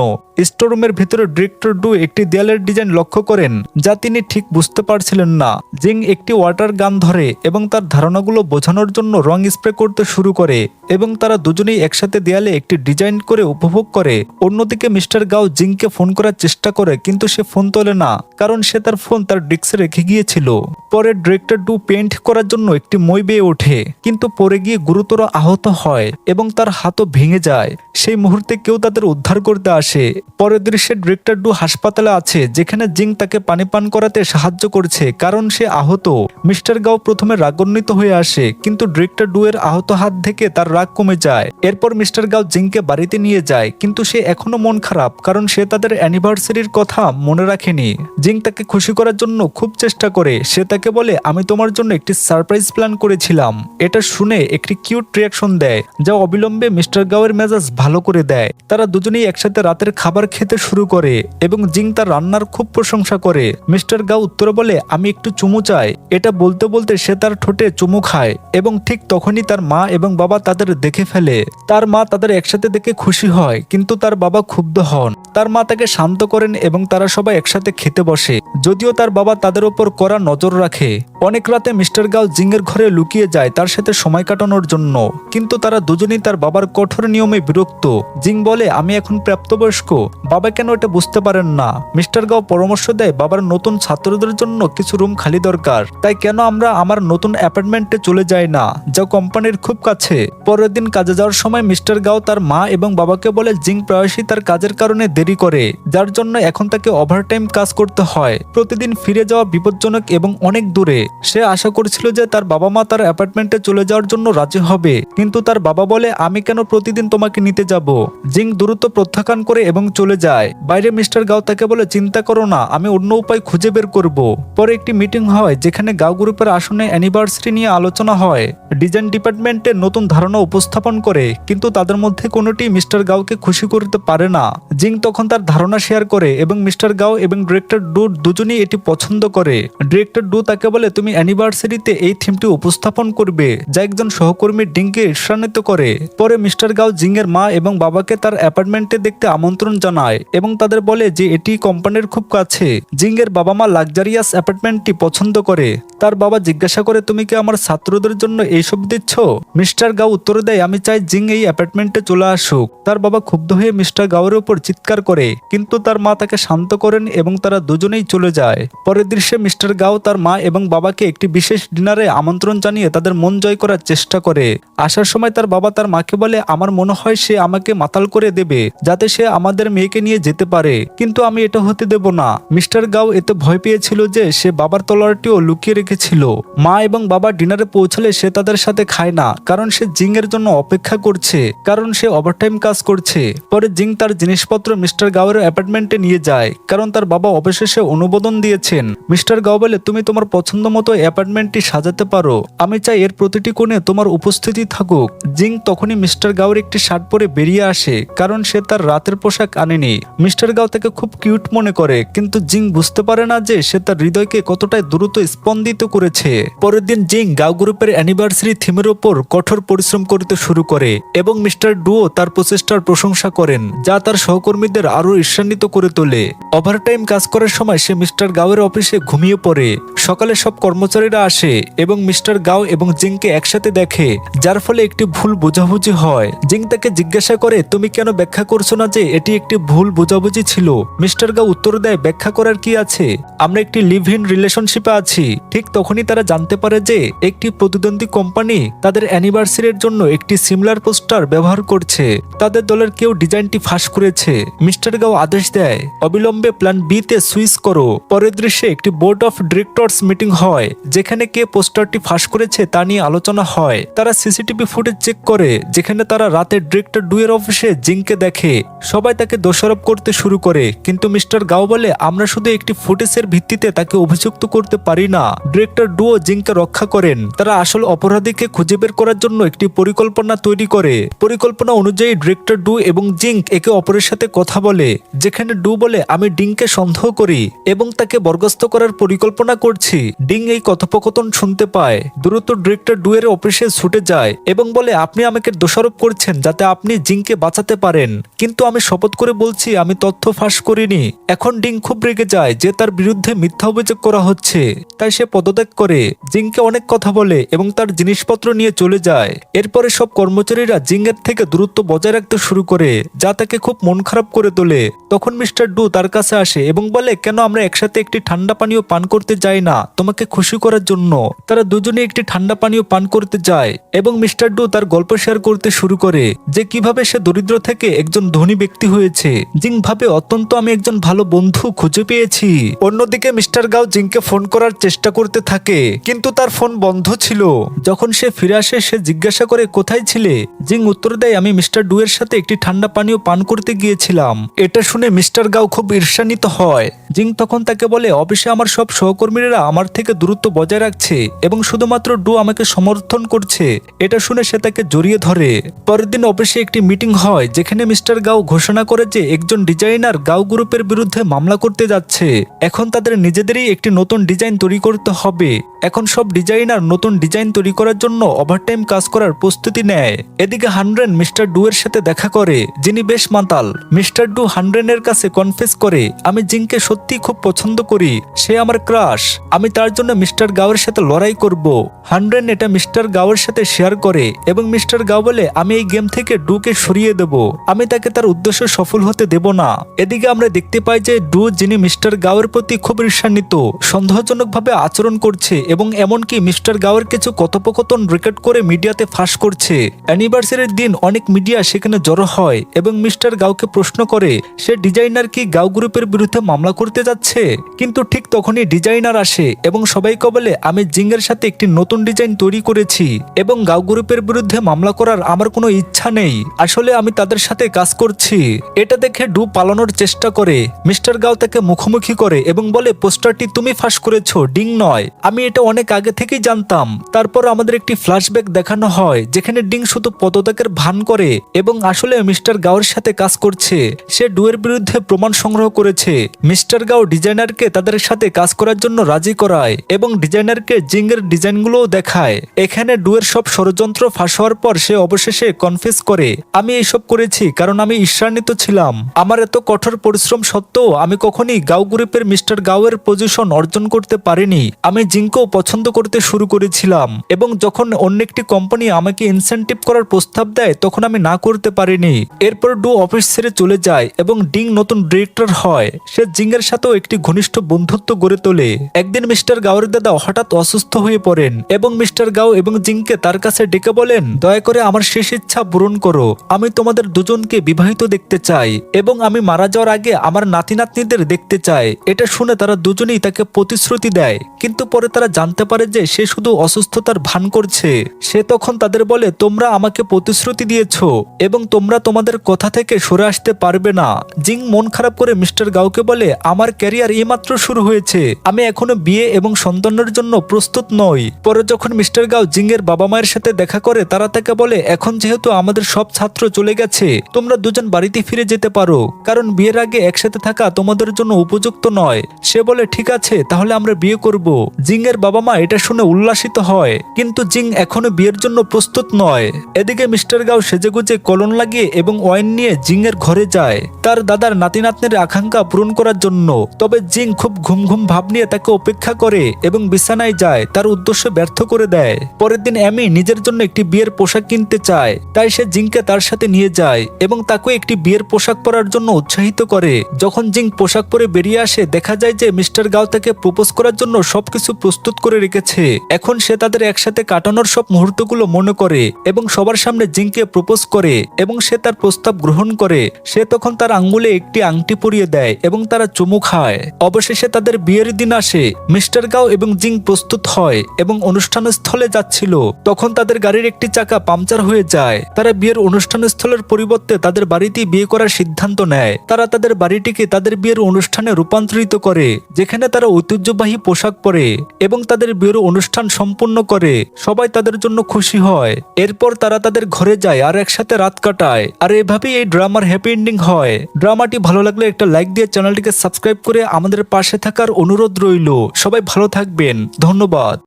স্টোর রুমের ভিতরে ডিরেক্টর ডু একটি দেয়ালের ডিজাইন লক্ষ্য করেন, যা তিনি ঠিক বুঝতে পারছিলেন না। জিং একটি ওয়াটার গান ধরে এবং তার ধারণাগুলো বোঝানোর জন্য রং স্প্রে করতে শুরু করে এবং তারা দুজনেই একসাথে দেয়ালে একটি ডিজাইন করে উপভোগ করে। অন্যদিকে মিস্টার গাও জিংকে ফোন করার চেষ্টা করে, কিন্তু সে ফোন তোলে না, কারণ সে তার ফোন তার ডেস্কে রেখে গিয়েছিল। পরে ডিরেক্টর ডু পেইন্ট করার জন্য একটি মই বেয়ে ওঠে, কিন্তু পরে গিয়ে গুরুতর আহত হয় এবং তার হাতও ভেঙে যায়। সেই মুহূর্তে কেউ তাদের উদ্ধার করতে আসে। পরের দৃশ্যে ডিরেক্টর ডু হাসপাতালে আছে, যেখানে জিং তাকে পানি পান করাতে সাহায্য করছে কারণ সে আহত। মিস্টার গাও প্রথমে রাগান্বিত হয়ে আসে, কিন্তু ডিরেক্টর ডু এর আহত হাত থেকে তার রাগ কমে যায়। এরপর মিস্টার গাও জিংকে বাড়িতে নিয়ে যায়, কিন্তু সে এখনো মন খারাপ কারণ সে তাদের অ্যানিভার্সারির কথা মনে রাখেনি। জিং তাকে খুশি করার জন্য খুব চেষ্টা করে। সে তাকে বলে, আমি তোমার জন্য একটি সারপ্রাইজ প্ল্যান করেছিলাম। এটা শুনে একটি কিউট রিয়াকশন দেয়, যা অবিলম্বে মিস্টার গাওয়ের মেজাজ ভালো করে দেয়। তারা দুজনেই একসাথে রাতের খাবার খেতে শুরু করে এবং জিং তার রান্নার খুব প্রশংসা করে। মিস্টার গাও উত্তরে বলে, আমি একটু চুমু চাই। এটা বলতে বলতে সে তার ঠোঁটে চুমু খায় এবং ঠিক তখনই তার মা এবং বাবা তাদের দেখে ফেলে। তার মা তাদের একসাথে দেখে খুশি হয়, কিন্তু তার বাবা ক্ষুব্ধ হন। তার মা তাকে শান্ত করেন এবং তারা সবাই একসাথে খেতে বসে, যদিও তার বাবা তাদের উপর কড়া নজর রাখে। অনেক রাতে মিস্টার গাও জিংয়ের ঘরে লুকিয়ে যায় তার সাথে সময় কাটানোর জন্য, কিন্তু তারা দুজনেই তার বাবার কঠোর নিয়মে বিরক্ত। জিং বলে, আমি এখন প্রাপ্তবয়স্ক, বাবা কেন এটা বুঝতে পারেন না? মিস্টার গাও পরামর্শ দেয়, বাবার নতুন ছাত্রদের জন্য কিছু রুম খালি দরকার, তাই কেন আমরা আমার নতুন অ্যাপার্টমেন্টে চলে যাই না, যা কোম্পানির খুব কাছে। পরের দিন কাজে যাওয়ার সময় মিস্টার গাও তার মা এবং বাবাকে বলে জিং প্রায়শই তার কাজের কারণে দেরি করে, যার জন্য এখন তাকে ওভারটাইম কাজ করতে হয়। প্রতিদিন ফিরে যাওয়া বিপজ্জনক এবং অনেক দূরে। সে আশা করছিল যে তার বাবা মা তার অ্যাপার্টমেন্টে চলে যাওয়ার জন্য রাজি হবে, কিন্তু তার বাবা বলে, আমি কেন প্রতিদিন তোমাকে নিতে যাব? জিং দ্রুত প্রত্যাখ্যান করে এবং চলে যায়। বাইরে মিস্টার গাও তাকে বলে, চিন্তা করো না, আমি অন্য উপায় খুঁজে বের করব। পরে একটি মিটিং হয়, যেখানে গাও গ্রুপের আসনে অ্যানিভার্সারি নিয়ে আলোচনা হয়। ডিজাইন ডিপার্টমেন্টে নতুন ধারণা উপস্থাপন করে, কিন্তু তাদের মধ্যে কোনোটি মিস্টার গাওকে খুশি করতে পারে না। জিং তখন তার ধারণা শেয়ার করে এবং মিস্টার গাও এবং ডিরেক্টর ডু দুজনেই এটি পছন্দ করে। ডিরেক্টর ডু তাকে বলে, তুমি অ্যানিভার্সারিতে এই থিমটি উপস্থাপন করবে, যা একজন সহকর্মী ডিংকে ঈর্ষান্বিত করে। পরে মিস্টার গাও জিংয়ের মা এবং বাবাকে তার অ্যাপার্টমেন্টে দেখতে আমন্ত্রণ জানায় এবং তাদের বলে যে এটি কোম্পানির খুব কাছে। জিংয়ের বাবা মা লাক্সারিয়াস অ্যাপার্টমেন্টটি পছন্দ করে। তার বাবা জিজ্ঞাসা করে, তুমি কি আমার ছাত্রদের জন্য এইসব দিচ্ছ? মিস্টার গাও উত্তর দেয়, আমি চাই জিং এই অ্যাপার্টমেন্টে চলে আসুক। তার বাবা ক্ষুব্ধ হয়ে মিস্টার গাওয়ের উপর চিৎকার করে, কিন্তু তার মা তাকে শান্ত করেন এবং তারা দুজনেই চলে যায়। পরের দৃশ্যে মিস্টার গাও তার মা এবং বাবাকে একটি বিশেষ ডিনারে আমন্ত্রণ জানিয়ে তাদের মন জয় করার চেষ্টা করে। আসার সময় তার বাবা তার মাকে বলে, আমার মনে হয় সে আমাকে মাতাল করে দেবে, যাতে সে আমাদের মেয়েকে নিয়ে যেতে পারে, কিন্তু আমি এটা হতে দেব না। মিস্টার গাও এতে ভয় পেয়েছিল যে সে বাবার তলোয়ারটিও লুকিয়ে রেখেছিল। মা এবং বাবা ডিনারে পৌঁছালে সে তাদের সাথে খায় না, কারণ সে জিং এর জন্য অপেক্ষা করছে, কারণ সে ওভারটাইম কাজ করছে। পরে জিং তার জিনিসপত্র মিস্টার গাওয়ের অ্যাপার্টমেন্টে নিয়ে যায়, কারণ তার বাবা অবশেষে অনুমোদন দিয়েছেন। মিস্টার গাও বলে, তুমি তোমার পছন্দ মতো অ্যাপার্টমেন্টটি সাজাতে পারো, আমি চাই এর প্রতিটি কোণে তোমার উপস্থিতি থাকুক। জিং তখনই মিস্টার গাওয়ের একটি শার্ট পরে বেরিয়ে আসে, কারণ সে তার রাতের পোশাক আনেনি। মিস্টার গাও তাকে খুব কিউট মনে করে, কিন্তু জিং বুঝতে পারে না যে সে তার হৃদয়কে কতটাই দ্রুত স্পন্দিত করেছে। পরের দিন জিং গাও গ্রুপের অ্যানিভার্সারি থিমের উপর কঠোর পরিশ্রম করতে শুরু করে এবং মিস্টার ডুও তার প্রচেষ্টার প্রশংসা করেন, যা তার সহকর্মীদের আরো ঈর্ষান্বিত করে তোলে। ওভারটাইম কাজ করার সময় সে মিস্টার গাওয়ের অফিসে ঘুমিয়ে পড়ে। সকালে সব কর্মচারীরা আসে এবং মিস্টার গাও এবং জিংকে একসাথে দেখে, যার ফলে একটি ভুল বোঝাবুঝি হয়। জিং তাকে জিজ্ঞাসা করে, তুমি কেন ব্যাখ্যা করছো না যে এটি একটি ভুল বোঝাবুঝি ছিল? মিস্টার গাও উত্তর দেয়, ব্যাখ্যা করার কি আছে, আমরা একটি লিভ ইন রিলেশনশিপে আছি। ঠিক তখনই তারা জানতে পারে যে একটি প্রতিদ্বন্দ্বী কোম্পানি তাদের অ্যানিভার্সারির জন্য একটি সিমিলার পোস্টার ব্যবহার করছে। তাদের দলের কেউ ডিজাইনটি ফাঁস করেছে। মিস্টার গাও আদেশ দেয়, অবিলম্বে প্ল্যান বি তে সুইচ করো। পরের দৃশ্যে একটি বোর্ড অফ ডিরেক্টরস মিটিং হয়, যেখানে কে পোস্টারটি ফাঁস করেছে তা নিয়ে আলোচনা হয়। তারা সিসিটিভি ফুটেজ চেক করে, যেখানে তারা রাতে ডিরেক্টর ডুয়ের অফিসে জিংকে দেখে। সবাই তাকে দোষারোপ করতে শুরু করে, কিন্তু মিস্টার গাও বলে, আমরা শুধু একটি ফুটেজের ভিত্তিতে তাকে অভিযুক্ত করতে পারি না। ডিরেক্টর ডুও জিংকে রক্ষা করেন। তারা আসল অপরাধীকে খুঁজে বের করার জন্য একটি পরিকল্পনা তৈরি করে। পরিকল্পনা অনুযায়ী ডিরেক্টর ডু এবং জিং একে অপরের সাথে কথা বলে, যেখানে ডু বলে, আমি ডিংকে সন্দেহ করি এবং তাকে বরখাস্ত করার পরিকল্পনা করছি। ডিং এই কথোপকথন শুনতে পায়। দ্রুত ডিরেক্টর ডু এর অফিসে ছুটে যায় এবং বলে, আপনি আমাকে দোষারোপ করছেন যাতে আপনি জিংকে বাঁচাতে পারেন, কিন্তু আমি শপথ করে বলছি আমি তথ্য ফাঁস করিনি। এখন ডিং খুব রেগে যায় যে তার বিরুদ্ধে মিথ্যা অভিযোগ করা হচ্ছে, তাই সে পদত্যাগ করে। জিংকে অনেক কথা বলে এবং তার জিনিসপত্র নিয়ে চলে যায়। এরপরে সব কর্মচারীরা জিং এর থেকে দূরত্ব বজায় রাখতে শুরু করে, যা তাকে খুব মন খারাপ করে। করে তোলে। তখন মিস্টার ডু তার কাছে আসে এবং বলে, কেন আমরা একসাথে একটি ঠান্ডা পানীয় পান করতে যাই না তোমাকে খুশি করার জন্য। তারা দুজনে একটি ঠান্ডা পানীয় পান করতে যায় এবং মিস্টার ডু তার গল্প শেয়ার করতে শুরু করে যে কিভাবে সে দরিদ্র থেকে একজন ধনী ব্যক্তি হয়েছে। জিং ভাবে, অত্যন্ত আমি একজন ভালো বন্ধু খুঁজে পেয়েছি। অন্যদিকে মিস্টার গাও জিংকে ফোন করার চেষ্টা করতে থাকে, কিন্তু তার ফোন বন্ধ ছিল। যখন সে ফিরে আসে সে জিজ্ঞাসা করে, কোথায় ছিলে? জিং উত্তর দেয়, আমি মিস্টার ডু এর সাথে একটি ঠান্ডা পানীয় পান করতে গিয়েছিলাম। এটা শুনে মিস্টার গাও খুব ঈর্ষান্বিত হয়। জিং তখন তাকে বলে, অফিসে আমার সব সহকর্মীরা আমার থেকে দূরত্ব বজায় রাখছে এবং শুধুমাত্র ডু আমাকে সমর্থন করছে। এটা শুনে সে তাকে জড়িয়ে ধরে। পরের দিন অফিসে একটি মিটিং হয় যেখানে মিস্টার গাও ঘোষণা করে যে একজন ডিজাইনার গাও গ্রুপের বিরুদ্ধে মামলা করতে যাচ্ছে। এখন তাদের নিজেদেরই একটি নতুন ডিজাইন তৈরি করতে হবে। এখন সব ডিজাইনার নতুন ডিজাইন তৈরি করার জন্য ওভারটাইম কাজ করার প্রস্তুতি নেয়। এদিকে হানরেন মিস্টার ডু এর সাথে দেখা করে, যিনি বেশ মাতাল। মিস্টার ডু হানরেনের কাছে কনফেস করে, আমি জিংকে সত্যি খুব পছন্দ করি, সে আমার ক্রাশ, আমি তার জন্য মিস্টার গাওয়ের সাথে লড়াই করব। হানরেন এটা মিস্টার গাওয়ের সাথে শেয়ার করে এবং মিস্টার গাও বলে, আমি এই গেম থেকে ডুকে সরিয়ে দেব, আমি তাকে তার উদ্দেশ্য সফল হতে দেব না। এদিকে আমরা দেখতে পাই যে ডু, যিনি মিস্টার গাওয়ের প্রতি খুব ঈর্ষান্বিত, সন্দেহজনকভাবে আচরণ করছে এবং এমনকি মিস্টার গাওয়ের কিছু কথোপকথন রেকর্ড করে মিডিয়াতে ফাঁস করছে। অ্যানিভার্সারির দিন অনেক মিডিয়া সেখানে জড়ো হয় এবং মিস্টার গাওকে প্রশ্ন করে সে ডিজাইনার কি গাও গ্রুপের বিরুদ্ধে মামলা করতে যাচ্ছে। কিন্তু ঠিক তখনই ডিজাইনার আসে এবং সবাইকে বলে, আমি জিংয়ের সাথে একটি নতুন ডিজাইন তৈরি করেছি এবং গাও গ্রুপের বিরুদ্ধে মামলা করার আমার কোনো ইচ্ছা নেই, আসলে আমি তাদের সাথে কাজ করছি। এটা দেখে ডু পালানোর চেষ্টা করে। মিস্টার গাও তাকে মুখোমুখি করে এবং বলে, পোস্টারটি তুমি ফাঁস করেছো, ডিং নয়, আমি এটা অনেক আগে থেকেই জানতাম। তারপর আমাদের একটি ফ্ল্যাশব্যাক দেখানো হয় যেখানে ডিং শুধু পদত্যাগের ভান করে এবং আসলে মিস্টার গাওয়ের সাথে কাজ করছে। সে ডুয়ের বিরুদ্ধে প্রমাণ সংগ্রহ করেছে। মিস্টার গাও ডিজাইনারকে তাদের সাথে কাজ করার জন্য রাজি করায় এবং ডিজাইনারকে জিংয়ের ডিজাইনগুলোও দেখায়। এখানে ডুয়ের সব ষড়যন্ত্র ফাঁস হওয়ার পর সে অবশেষে কনফেস করে, আমি এইসব করেছি কারণ আমি ঈর্ষান্বিত ছিলাম। আমার এত কঠোর পরিশ্রম সত্ত্বেও আমি কখনই গাও গ্রুপের মিস্টার গাওয়ের পজিশন অর্জন করতে পারিনি। আমি জিংকেও পছন্দ করতে শুরু করেছিলাম এবং যখন অন্য একটি কোম্পানি আমাকে ইনসেন্টিভ করার প্রস্তাব দেয় তখন আমি না করতে পারিনি। এরপর ডু অফিস ছেড়ে চলে যায় এবং ডিং নতুন ডিরেক্টর হয়। সে জিংয়ের সাথেও একটি ঘনিষ্ঠ বন্ধুত্ব গড়ে তোলে। একদিন মিস্টার গাওয়ের দাদা হঠাৎ অসুস্থ হয়ে পড়েন এবং মিস্টার গাও এবং জিংকে তার কাছে ডেকে বলেন, দয়া করে আমার শেষ ইচ্ছা পূরণ করো, আমি তোমাদের দুজনকে বিবাহিত দেখতে চাই এবং আমি মারা যাওয়ার আগে আমার নাতি নাতনিদের দেখতে চাই। এটা শুনে তারা দুজনেই তাকে প্রতিশ্রুতি দেয়, কিন্তু পরে তারা জানতে পারে যে সে শুধু অসুস্থতার ভান করছে। সে তখন তাদের বলে, তোমরা আমাকে প্রতিশ্রুতি দিয়েছো এবং তোমরা তোমাদের কথা থেকে সরে আসতে পারবে না। জিং মন খারাপ করে মিস্টার গাওকে বলে, আমার ক্যারিয়ার এইমাত্র শুরু হয়েছে, আমি এখনো বিয়ে এবং সন্তানের জন্য প্রস্তুত নই। পরে যখন মিস্টার গাও জিংয়ের বাবা মায়ের সাথে দেখা করে তারা তাকে বলে, এখন যেহেতু আমাদের সব ছাত্র চলে গেছে তোমরা দুজন বাড়িতে ফিরে যেতে পারো, কারণ বিয়ের আগে একসাথে থাকা তোমাদের জন্য উপযুক্ত নয়। সে বলে, ঠিক আছে, তাহলে আমরা বিয়ে করব। জিংয়ের বাবা মা এটা শুনে উল্লাসিত হয়, কিন্তু জিং এখনো বিয়ের জন্য প্রস্তুত নয়। এদিকে মিস্টার গাও সেজেগুজে কলন লাগিয়ে এবং ওয়াইন নিয়ে জিংয়ের ঘরে যায় তার দাদার নাতি নাতনির আকাঙ্ক্ষা পূরণ করার জন্য। তবে জিং খুব ঘুম ঘুম ভাব নিয়ে তাকে উপেক্ষা করে এবং বিছানায় যায়, তার উদ্দেশ্য ব্যর্থ করে দেয়। পরের দিন অ্যামি নিজের জন্য একটি বিয়ের পোশাক কিনতে চায়, তাই সে জিংকে তার সাথে নিয়ে যায় এবং তাকে একটি বিয়ের পোশাক পরার জন্য উৎসাহিত করে। যখন জিং পোশাক পরে বেরিয়ে আসে দেখা যায় যে মিস্টার গাও তাকে প্রপোজ করার জন্য সবকিছু প্রস্তুত করে রেখেছে। এখন সে তাদের একসাথে কাটানোর সব মুহূর্তগুলো মনে করে এবং সবার সামনে জিংকে প্রপোজ করে এবং সে তার প্রস্তাব গ্রহণ করে। সে তখন তার আঙ্গুলে একটি আংটি পরিয়ে দেয় এবং তারা চুমু খায়। অবশেষে তাদের বিয়ের দিন আসে। মিস্টার গাও এবং জিং প্রস্তুত হয় এবং অনুষ্ঠান স্থলে যাচ্ছিল, তখন তাদের গাড়ির একটি চাকা পাংচার হয়ে যায়। তারা বিয়ের অনুষ্ঠান স্থলের পরিবর্তে তাদের বাড়িতেই বিয়ে করার সিদ্ধান্ত নেয়। তারা তাদের বাড়িটিকে তাদের বিয়ের অনুষ্ঠানে রূপান্তরিত করে, যেখানে তারা ঐতিহ্যবাহী পোশাক পরে এবং তাদের বিয়ের অনুষ্ঠান সম্পূর্ণ করে। সবাই তাদের জন্য খুশি হয়। এরপর তারা তাদের ঘরে যায় আর একসাথে রাত কাটায়। আর এভাবেই এই ড্রামার হ্যাপি এন্ডিং হয়। ড্রামাটি ভালো লাগলে একটা লাইক দিয়ে চ্যানেলটিকে সাবস্ক্রাইব করে আমাদের পাশে থাকার অনুরোধ রইল। সবাই ভালো থাকবেন, ধন্যবাদ।